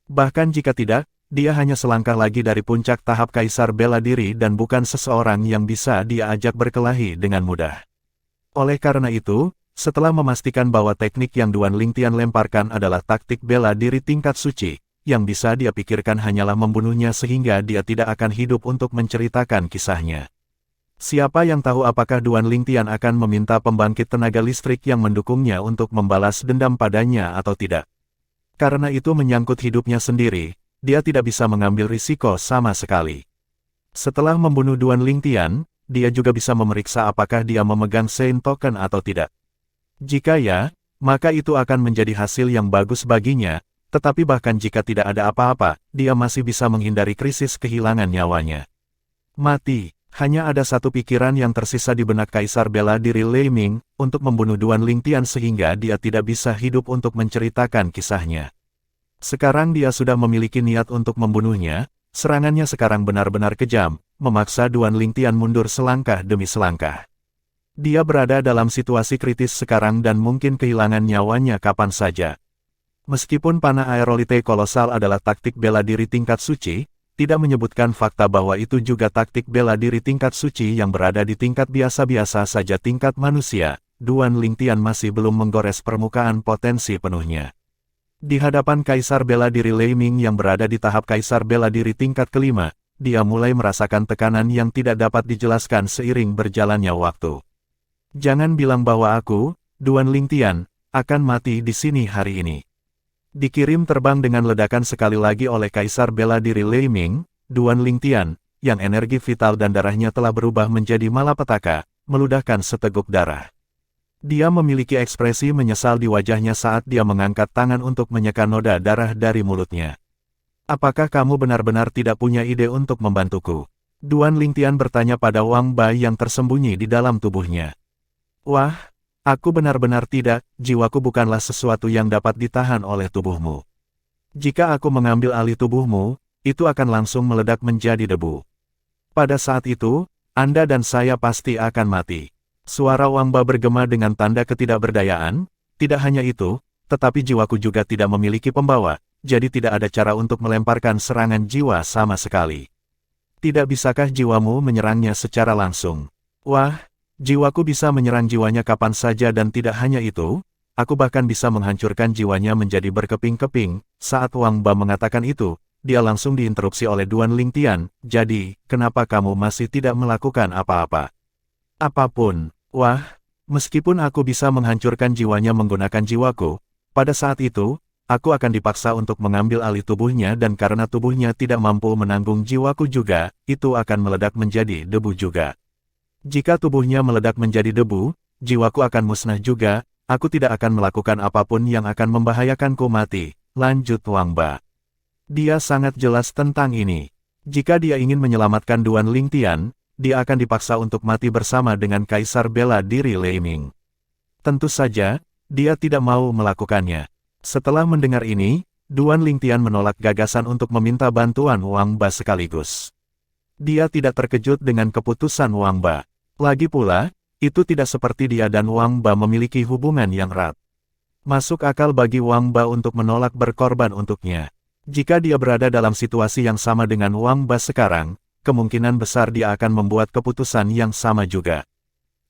Bahkan jika tidak, dia hanya selangkah lagi dari puncak tahap Kaisar Bela Diri dan bukan seseorang yang bisa dia ajak berkelahi dengan mudah. Oleh karena itu, setelah memastikan bahwa teknik yang Duan Lingtian lemparkan adalah taktik bela diri tingkat suci, yang bisa dia pikirkan hanyalah membunuhnya sehingga dia tidak akan hidup untuk menceritakan kisahnya. Siapa yang tahu apakah Duan Lingtian akan meminta pembangkit tenaga listrik yang mendukungnya untuk membalas dendam padanya atau tidak. Karena itu menyangkut hidupnya sendiri, dia tidak bisa mengambil risiko sama sekali. Setelah membunuh Duan Lingtian, dia juga bisa memeriksa apakah dia memegang Saint Token atau tidak. Jika ya, maka itu akan menjadi hasil yang bagus baginya, tetapi bahkan jika tidak ada apa-apa, dia masih bisa menghindari krisis kehilangan nyawanya. Mati, hanya ada satu pikiran yang tersisa di benak Kaisar Bela Diri Lei Ming, untuk membunuh Duan Lingtian sehingga dia tidak bisa hidup untuk menceritakan kisahnya. Sekarang dia sudah memiliki niat untuk membunuhnya, serangannya sekarang benar-benar kejam, memaksa Duan Lingtian mundur selangkah demi selangkah. Dia berada dalam situasi kritis sekarang dan mungkin kehilangan nyawanya kapan saja. Meskipun panah aerolite kolosal adalah taktik bela diri tingkat suci, tidak menyebutkan fakta bahwa itu juga taktik bela diri tingkat suci yang berada di tingkat biasa-biasa saja tingkat manusia, Duan Lingtian masih belum menggores permukaan potensi penuhnya. Di hadapan Kaisar Bela Diri Lei Ming yang berada di tahap Kaisar Bela Diri tingkat kelima, dia mulai merasakan tekanan yang tidak dapat dijelaskan seiring berjalannya waktu. Jangan bilang bahwa aku, Duan Lingtian, akan mati di sini hari ini. Dikirim terbang dengan ledakan sekali lagi oleh Kaisar Bela Diri Lei Ming, Duan Lingtian, yang energi vital dan darahnya telah berubah menjadi malapetaka, meludahkan seteguk darah. Dia memiliki ekspresi menyesal di wajahnya saat dia mengangkat tangan untuk menyeka noda darah dari mulutnya. Apakah kamu benar-benar tidak punya ide untuk membantuku? Duan Lingtian bertanya pada Wang Bai yang tersembunyi di dalam tubuhnya. Wah, aku benar-benar tidak, jiwaku bukanlah sesuatu yang dapat ditahan oleh tubuhmu. Jika aku mengambil alih tubuhmu, itu akan langsung meledak menjadi debu. Pada saat itu, Anda dan saya pasti akan mati. Suara Wang Ba bergema dengan tanda ketidakberdayaan. Tidak hanya itu, tetapi jiwaku juga tidak memiliki pembawa, jadi tidak ada cara untuk melemparkan serangan jiwa sama sekali. Tidak bisakah jiwamu menyerangnya secara langsung? Wah, jiwaku bisa menyerang jiwanya kapan saja dan tidak hanya itu, aku bahkan bisa menghancurkan jiwanya menjadi berkeping-keping. Saat Wang Ba mengatakan itu, dia langsung diinterupsi oleh Duan Lingtian. Jadi, kenapa kamu masih tidak melakukan apa-apa? Apapun. Wah, meskipun aku bisa menghancurkan jiwanya menggunakan jiwaku, pada saat itu, aku akan dipaksa untuk mengambil alih tubuhnya dan karena tubuhnya tidak mampu menanggung jiwaku juga, itu akan meledak menjadi debu juga. Jika tubuhnya meledak menjadi debu, jiwaku akan musnah juga, aku tidak akan melakukan apapun yang akan membahayakanku mati, lanjut Wang Ba. Dia sangat jelas tentang ini. Jika dia ingin menyelamatkan Duan Lingtian, dia akan dipaksa untuk mati bersama dengan Kaisar Bela Diri Lei Ming. Tentu saja, dia tidak mau melakukannya. Setelah mendengar ini, Duan Lingtian menolak gagasan untuk meminta bantuan Wang Ba sekaligus. Dia tidak terkejut dengan keputusan Wang Ba. Lagi pula, itu tidak seperti dia dan Wang Ba memiliki hubungan yang erat. Masuk akal bagi Wang Ba untuk menolak berkorban untuknya. Jika dia berada dalam situasi yang sama dengan Wang Ba sekarang, kemungkinan besar dia akan membuat keputusan yang sama juga.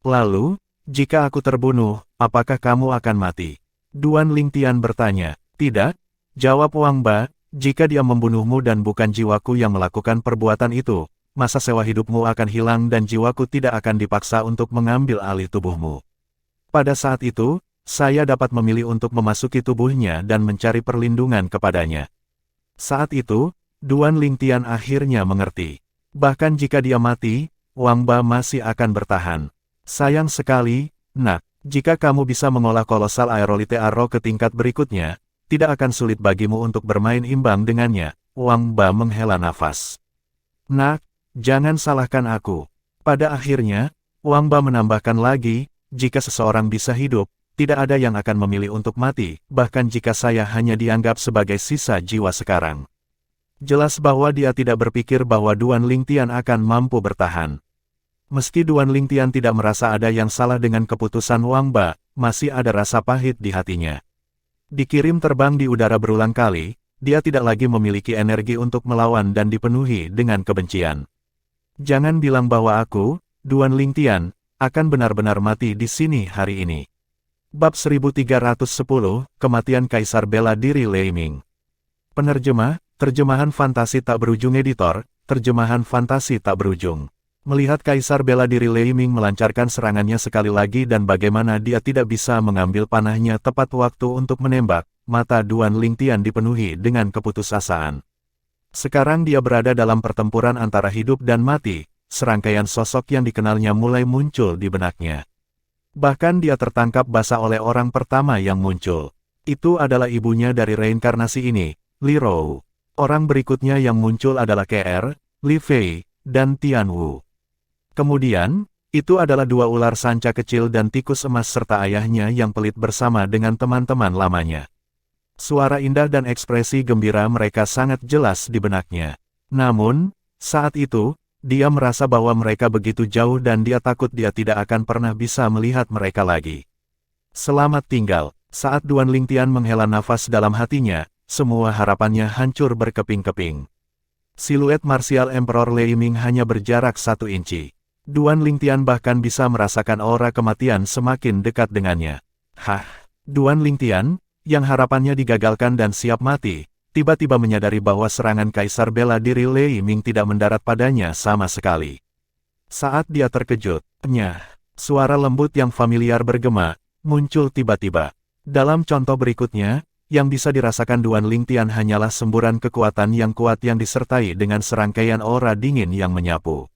Lalu, jika aku terbunuh, apakah kamu akan mati? Duan Lingtian bertanya. Tidak, jawab Wang Ba, jika dia membunuhmu dan bukan jiwaku yang melakukan perbuatan itu, masa sewa hidupmu akan hilang dan jiwaku tidak akan dipaksa untuk mengambil alih tubuhmu. Pada saat itu, saya dapat memilih untuk memasuki tubuhnya dan mencari perlindungan kepadanya. Saat itu, Duan Lingtian akhirnya mengerti. Bahkan jika dia mati, Wang Ba masih akan bertahan. Sayang sekali, nak, jika kamu bisa mengolah kolosal aerolite Arrow ke tingkat berikutnya, tidak akan sulit bagimu untuk bermain imbang dengannya. Wang Ba menghela nafas. Nak, jangan salahkan aku. Pada akhirnya, Wang Ba menambahkan lagi, jika seseorang bisa hidup, tidak ada yang akan memilih untuk mati, bahkan jika saya hanya dianggap sebagai sisa jiwa sekarang. Jelas bahwa dia tidak berpikir bahwa Duan Lingtian akan mampu bertahan. Meski Duan Lingtian tidak merasa ada yang salah dengan keputusan Wang Ba, masih ada rasa pahit di hatinya. Dikirim terbang di udara berulang kali, dia tidak lagi memiliki energi untuk melawan dan dipenuhi dengan kebencian. Jangan bilang bahwa aku, Duan Lingtian, akan benar-benar mati di sini hari ini. Bab 1310, Kematian Kaisar Bela Diri Lei Ming. Penerjemah, Terjemahan Fantasi Tak Berujung Editor, Terjemahan Fantasi Tak Berujung. Melihat Kaisar Bela Diri Lei Ming melancarkan serangannya sekali lagi dan bagaimana dia tidak bisa mengambil panahnya tepat waktu untuk menembak, mata Duan Lingtian dipenuhi dengan keputusasaan. Sekarang dia berada dalam pertempuran antara hidup dan mati, serangkaian sosok yang dikenalnya mulai muncul di benaknya. Bahkan dia tertangkap basah oleh orang pertama yang muncul. Itu adalah ibunya dari reinkarnasi ini, Li Rou. Orang berikutnya yang muncul adalah Kr, Li Fei, dan Tian Wu. Kemudian, itu adalah dua ular sanca kecil dan tikus emas serta ayahnya yang pelit bersama dengan teman-teman lamanya. Suara indah dan ekspresi gembira mereka sangat jelas di benaknya. Namun, saat itu, dia merasa bahwa mereka begitu jauh dan dia takut dia tidak akan pernah bisa melihat mereka lagi. Selamat tinggal. Saat Duan Lingtian menghela nafas dalam hatinya, semua harapannya hancur berkeping-keping. Siluet marsial Emperor Lei Ming hanya berjarak 1 inci. Duan Lingtian bahkan bisa merasakan aura kematian semakin dekat dengannya. Hah, Duan Lingtian, yang harapannya digagalkan dan siap mati, tiba-tiba menyadari bahwa serangan Kaisar Bela Diri Lei Ming tidak mendarat padanya sama sekali. Saat dia terkejut, suara lembut yang familiar bergema, muncul tiba-tiba. Dalam contoh berikutnya, yang bisa dirasakan Duan Lingtian hanyalah semburan kekuatan yang kuat yang disertai dengan serangkaian aura dingin yang menyapu.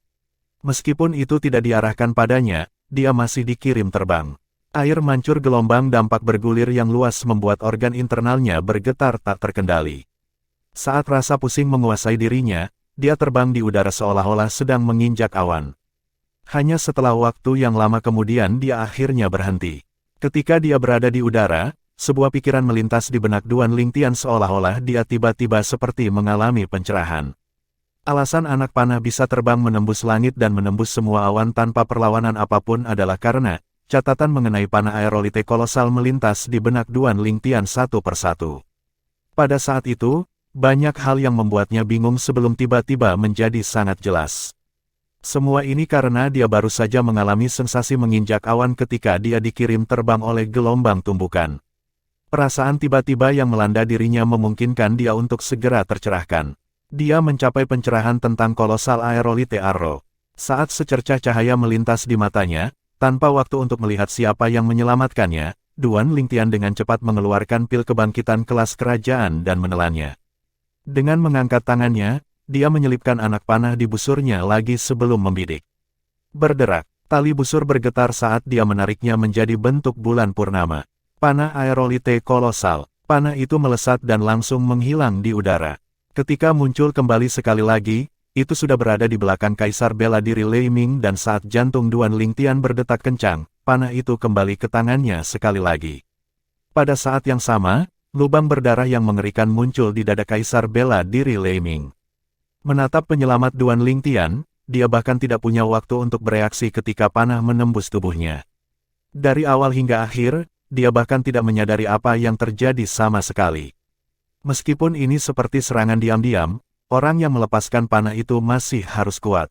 Meskipun itu tidak diarahkan padanya, dia masih dikirim terbang. Air mancur gelombang dampak bergulir yang luas membuat organ internalnya bergetar tak terkendali. Saat rasa pusing menguasai dirinya, dia terbang di udara seolah-olah sedang menginjak awan. Hanya setelah waktu yang lama kemudian dia akhirnya berhenti. Ketika dia berada di udara, sebuah pikiran melintas di benak Duan Lingtian seolah-olah dia tiba-tiba seperti mengalami pencerahan. Alasan anak panah bisa terbang menembus langit dan menembus semua awan tanpa perlawanan apapun adalah karena catatan mengenai panah aerolite kolosal melintas di benak Duan Lingtian satu persatu. Pada saat itu, banyak hal yang membuatnya bingung sebelum tiba-tiba menjadi sangat jelas. Semua ini karena dia baru saja mengalami sensasi menginjak awan ketika dia dikirim terbang oleh gelombang tumbukan. Perasaan tiba-tiba yang melanda dirinya memungkinkan dia untuk segera tercerahkan. Dia mencapai pencerahan tentang kolosal aerolite Arrow. Saat secercah cahaya melintas di matanya, tanpa waktu untuk melihat siapa yang menyelamatkannya, Duan Lingtian dengan cepat mengeluarkan pil kebangkitan kelas kerajaan dan menelannya. Dengan mengangkat tangannya, dia menyelipkan anak panah di busurnya lagi sebelum membidik. Berderak, tali busur bergetar saat dia menariknya menjadi bentuk bulan purnama. Panah aerolite kolosal. Panah itu melesat dan langsung menghilang di udara. Ketika muncul kembali sekali lagi, itu sudah berada di belakang Kaisar Bela Diri Lei Ming dan saat jantung Duan Lingtian berdetak kencang, panah itu kembali ke tangannya sekali lagi. Pada saat yang sama, lubang berdarah yang mengerikan muncul di dada Kaisar Bela Diri Lei Ming. Menatap penyelamat Duan Lingtian, dia bahkan tidak punya waktu untuk bereaksi ketika panah menembus tubuhnya. Dari awal hingga akhir, dia bahkan tidak menyadari apa yang terjadi sama sekali. Meskipun ini seperti serangan diam-diam, orang yang melepaskan panah itu masih harus kuat.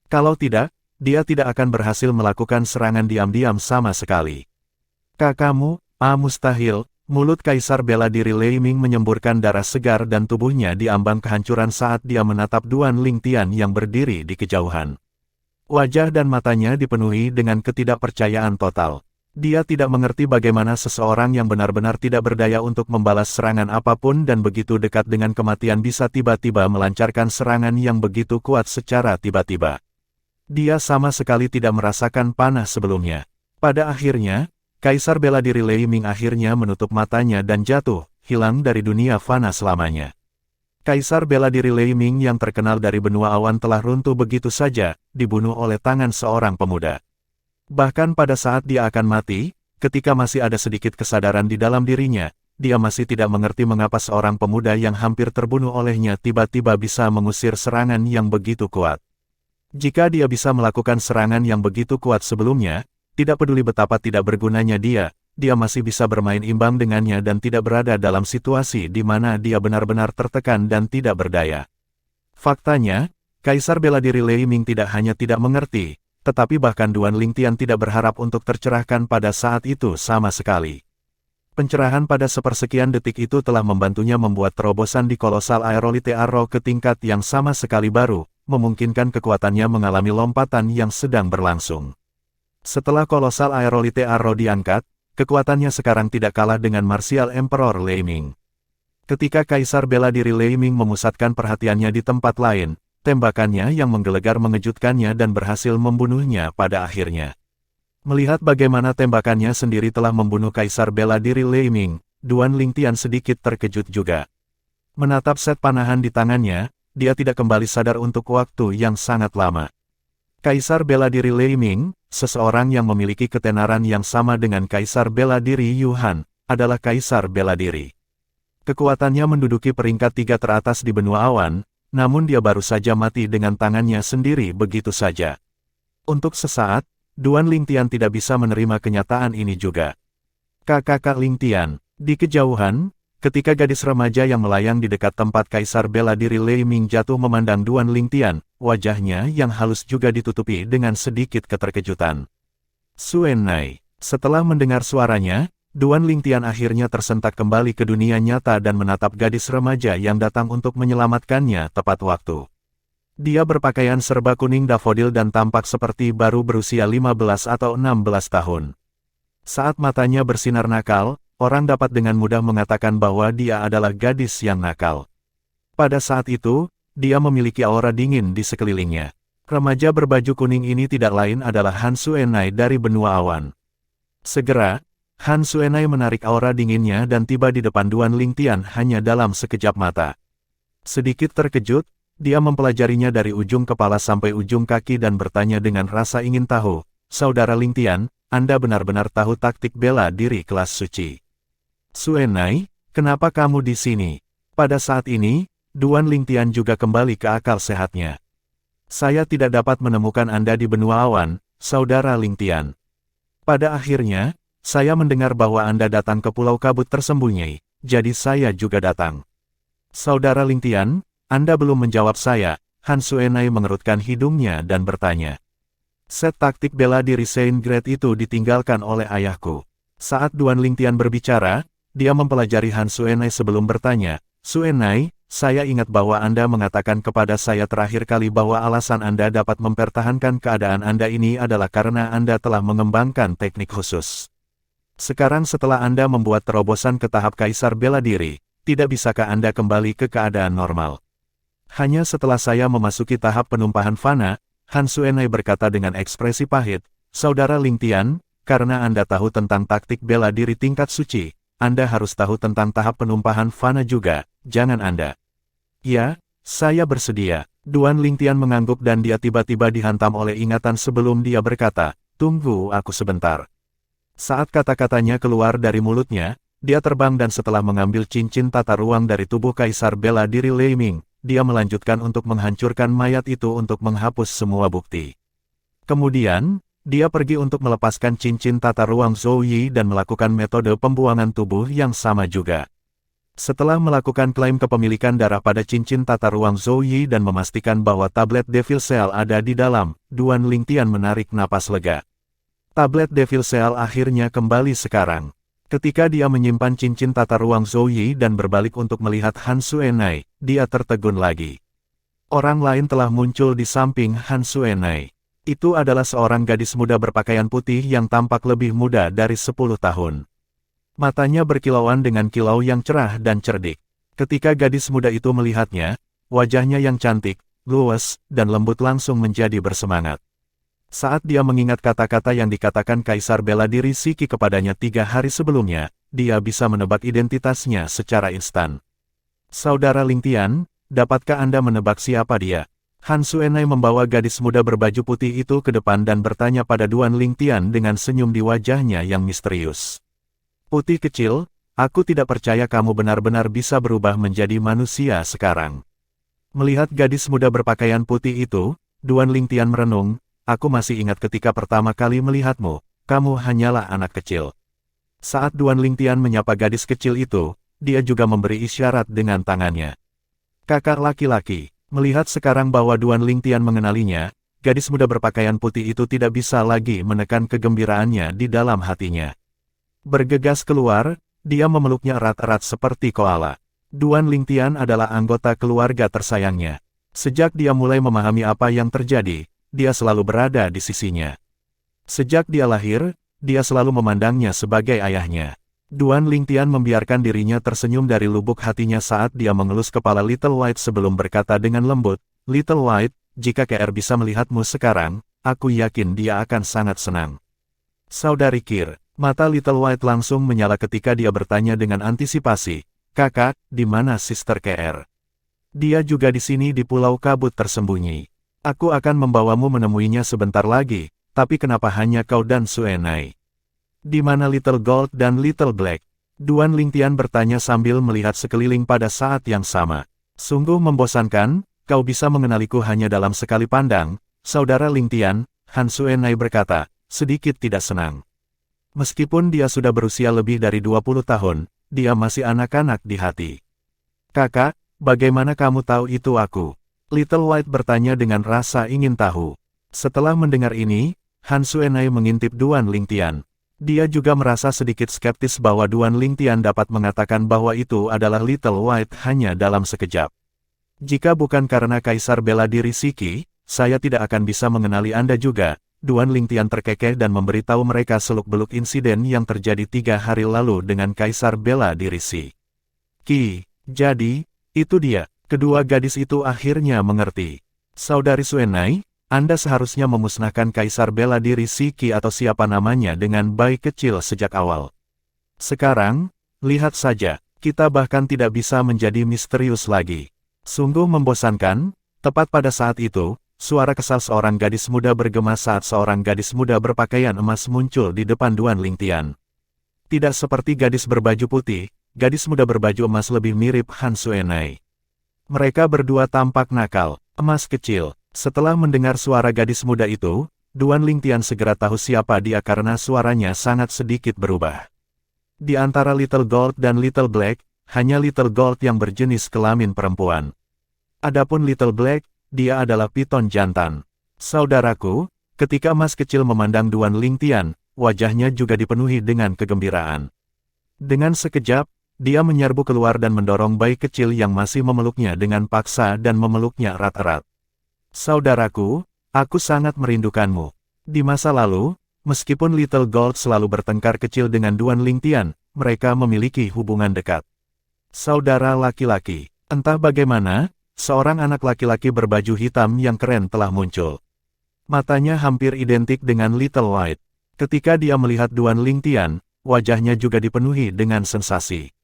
Kalau tidak, dia tidak akan berhasil melakukan serangan diam-diam sama sekali. Kakakmu, mustahil, mulut Kaisar Bela Diri Lei Ming menyemburkan darah segar dan tubuhnya diambang kehancuran saat dia menatap Duan Lingtian yang berdiri di kejauhan. Wajah dan matanya dipenuhi dengan ketidakpercayaan total. Dia tidak mengerti bagaimana seseorang yang benar-benar tidak berdaya untuk membalas serangan apapun dan begitu dekat dengan kematian bisa tiba-tiba melancarkan serangan yang begitu kuat secara tiba-tiba. Dia sama sekali tidak merasakan panah sebelumnya. Pada akhirnya, Kaisar Bela Diri Lei Ming akhirnya menutup matanya dan jatuh, hilang dari dunia fana selamanya. Kaisar Bela Diri Lei Ming yang terkenal dari benua awan telah runtuh begitu saja, dibunuh oleh tangan seorang pemuda. Bahkan pada saat dia akan mati, ketika masih ada sedikit kesadaran di dalam dirinya, dia masih tidak mengerti mengapa seorang pemuda yang hampir terbunuh olehnya tiba-tiba bisa mengusir serangan yang begitu kuat. Jika dia bisa melakukan serangan yang begitu kuat sebelumnya, tidak peduli betapa tidak bergunanya dia masih bisa bermain imbang dengannya dan tidak berada dalam situasi di mana dia benar-benar tertekan dan tidak berdaya. Faktanya, Kaisar Bela Diri Lei Ming tidak hanya tidak mengerti, tetapi bahkan Duan Lingtian tidak berharap untuk tercerahkan pada saat itu sama sekali. Pencerahan pada sepersekian detik itu telah membantunya membuat terobosan di kolosal aerolite Arrow ke tingkat yang sama sekali baru, memungkinkan kekuatannya mengalami lompatan yang sedang berlangsung. Setelah kolosal aerolite Arrow diangkat, kekuatannya sekarang tidak kalah dengan Martial Emperor Lei Ming. Ketika Kaisar Bela Diri Lei Ming memusatkan perhatiannya di tempat lain, tembakannya yang menggelegar mengejutkannya dan berhasil membunuhnya pada akhirnya. Melihat bagaimana tembakannya sendiri telah membunuh Kaisar Bela Diri Lei Ming, Duan Lingtian sedikit terkejut juga. Menatap set panahan di tangannya, dia tidak kembali sadar untuk waktu yang sangat lama. Kaisar Bela Diri Lei Ming, seseorang yang memiliki ketenaran yang sama dengan Kaisar Bela Diri Yuhan, adalah Kaisar Bela Diri. Kekuatannya menduduki peringkat 3 teratas di benua awan, namun dia baru saja mati dengan tangannya sendiri begitu saja. Untuk sesaat, Duan Lingtian tidak bisa menerima kenyataan ini juga. Kakak Lingtian, di kejauhan, ketika gadis remaja yang melayang di dekat tempat Kaisar Bela Diri Lei Ming jatuh memandang Duan Lingtian, wajahnya yang halus juga ditutupi dengan sedikit keterkejutan. Suen Nai, setelah mendengar suaranya, Duan Lingtian akhirnya tersentak kembali ke dunia nyata dan menatap gadis remaja yang datang untuk menyelamatkannya tepat waktu. Dia berpakaian serba kuning dafodil dan tampak seperti baru berusia 15 atau 16 tahun. Saat matanya bersinar nakal, orang dapat dengan mudah mengatakan bahwa dia adalah gadis yang nakal. Pada saat itu, dia memiliki aura dingin di sekelilingnya. Remaja berbaju kuning ini tidak lain adalah Han Suenai dari benua awan. Segera, Han Suenai menarik aura dinginnya dan tiba di depan Duan Lingtian hanya dalam sekejap mata. Sedikit terkejut, dia mempelajarinya dari ujung kepala sampai ujung kaki dan bertanya dengan rasa ingin tahu, "Saudara Lingtian, Anda benar-benar tahu taktik bela diri kelas suci?" Suenai, kenapa kamu di sini? Pada saat ini, Duan Lingtian juga kembali ke akal sehatnya. Saya tidak dapat menemukan Anda di benua awan, Saudara Lingtian. Pada akhirnya, saya mendengar bahwa Anda datang ke Pulau Kabut tersembunyi, jadi saya juga datang. Saudara Lingtian, Anda belum menjawab saya. Han Suenai mengerutkan hidungnya dan bertanya. Set taktik bela diri Saint Great itu ditinggalkan oleh ayahku. Saat Duan Lingtian berbicara, dia mempelajari Han Suenai sebelum bertanya, Suenai, saya ingat bahwa Anda mengatakan kepada saya terakhir kali bahwa alasan Anda dapat mempertahankan keadaan Anda ini adalah karena Anda telah mengembangkan teknik khusus. Sekarang setelah Anda membuat terobosan ke tahap Kaisar Bela Diri, tidak bisakah Anda kembali ke keadaan normal? Hanya setelah saya memasuki tahap penumpahan fana, Han Suenai berkata dengan ekspresi pahit, Saudara Lingtian, karena Anda tahu tentang taktik bela diri tingkat suci, Anda harus tahu tentang tahap penumpahan fana juga, jangan Anda. Ya, saya bersedia. Duan Lingtian mengangguk dan dia tiba-tiba dihantam oleh ingatan sebelum dia berkata, tunggu aku sebentar. Saat kata-katanya keluar dari mulutnya, dia terbang dan setelah mengambil cincin tata ruang dari tubuh Kaisar Bela Diri Lei Ming, dia melanjutkan untuk menghancurkan mayat itu untuk menghapus semua bukti. Kemudian, dia pergi untuk melepaskan cincin tata ruang Zhou Yi dan melakukan metode pembuangan tubuh yang sama juga. Setelah melakukan klaim kepemilikan darah pada cincin tata ruang Zhou Yi dan memastikan bahwa tablet Devil Cell ada di dalam, Duan Lingtian menarik napas lega. Tablet Devil Cell akhirnya kembali sekarang. Ketika dia menyimpan cincin tata ruang Zhou Yi dan berbalik untuk melihat Han Suenai, dia tertegun lagi. Orang lain telah muncul di samping Han Suenai. Itu adalah seorang gadis muda berpakaian putih yang tampak lebih muda dari 10 tahun. Matanya berkilauan dengan kilau yang cerah dan cerdik. Ketika gadis muda itu melihatnya, wajahnya yang cantik, luwes, dan lembut langsung menjadi bersemangat. Saat dia mengingat kata-kata yang dikatakan Kaisar Bela Diri Shiki kepadanya 3 hari sebelumnya, dia bisa menebak identitasnya secara instan. Saudara Lingtian, dapatkah Anda menebak siapa dia? Han Suenai membawa gadis muda berbaju putih itu ke depan dan bertanya pada Duan Lingtian dengan senyum di wajahnya yang misterius. Putih kecil, aku tidak percaya kamu benar-benar bisa berubah menjadi manusia sekarang. Melihat gadis muda berpakaian putih itu, Duan Lingtian merenung, aku masih ingat ketika pertama kali melihatmu, kamu hanyalah anak kecil. Saat Duan Lingtian menyapa gadis kecil itu, dia juga memberi isyarat dengan tangannya. Kakak laki-laki, melihat sekarang bahwa Duan Lingtian mengenalinya, gadis muda berpakaian putih itu tidak bisa lagi menekan kegembiraannya di dalam hatinya. Bergegas keluar, dia memeluknya erat-erat seperti koala. Duan Lingtian adalah anggota keluarga tersayangnya. Sejak dia mulai memahami apa yang terjadi, dia selalu berada di sisinya. Sejak dia lahir, dia selalu memandangnya sebagai ayahnya. Duan Lingtian membiarkan dirinya tersenyum dari lubuk hatinya saat dia mengelus kepala Little White sebelum berkata dengan lembut, Little White, jika KR bisa melihatmu sekarang, aku yakin dia akan sangat senang. Saudari Kir, mata Little White langsung menyala ketika dia bertanya dengan antisipasi, kakak, di mana Sister KR? Dia juga di sini di Pulau Kabut tersembunyi. Aku akan membawamu menemuinya sebentar lagi, tapi kenapa hanya kau dan Suenai? Di mana Little Gold dan Little Black? Duan Lingtian bertanya sambil melihat sekeliling pada saat yang sama. Sungguh membosankan, kau bisa mengenaliku hanya dalam sekali pandang, Saudara Lingtian, Han Suenai berkata, sedikit tidak senang. Meskipun dia sudah berusia lebih dari 20 tahun, dia masih anak-anak di hati. Kakak, bagaimana kamu tahu itu aku? Little White bertanya dengan rasa ingin tahu. Setelah mendengar ini, Han Suenai mengintip Duan Lingtian. Dia juga merasa sedikit skeptis bahwa Duan Lingtian dapat mengatakan bahwa itu adalah Little White hanya dalam sekejap. Jika bukan karena Kaisar Bela Diri Shiki, saya tidak akan bisa mengenali Anda juga. Duan Lingtian terkekeh dan memberitahu mereka seluk-beluk insiden yang terjadi 3 hari lalu dengan Kaisar Bela Diri Shiki. Jadi, itu dia. Kedua gadis itu akhirnya mengerti. Saudari Suenai, Anda seharusnya memusnahkan Kaisar Bela Diri Shiki atau siapa namanya dengan baik kecil sejak awal. Sekarang, lihat saja, kita bahkan tidak bisa menjadi misterius lagi. Sungguh membosankan, tepat pada saat itu, suara kesal seorang gadis muda bergema saat seorang gadis muda berpakaian emas muncul di depan Duan Lingtian. Tidak seperti gadis berbaju putih, gadis muda berbaju emas lebih mirip Han Suenai. Mereka berdua tampak nakal, emas kecil. Setelah mendengar suara gadis muda itu, Duan Lingtian segera tahu siapa dia karena suaranya sangat sedikit berubah. Di antara Little Gold dan Little Black, hanya Little Gold yang berjenis kelamin perempuan. Adapun Little Black, dia adalah piton jantan. Saudaraku, ketika emas kecil memandang Duan Lingtian, wajahnya juga dipenuhi dengan kegembiraan. Dengan sekejap, dia menyerbu keluar dan mendorong bayi kecil yang masih memeluknya dengan paksa dan memeluknya erat-erat. Saudaraku, aku sangat merindukanmu. Di masa lalu, meskipun Little Gold selalu bertengkar kecil dengan Duan Lingtian, mereka memiliki hubungan dekat. Saudara laki-laki, entah bagaimana, seorang anak laki-laki berbaju hitam yang keren telah muncul. Matanya hampir identik dengan Little White. Ketika dia melihat Duan Lingtian, wajahnya juga dipenuhi dengan sensasi.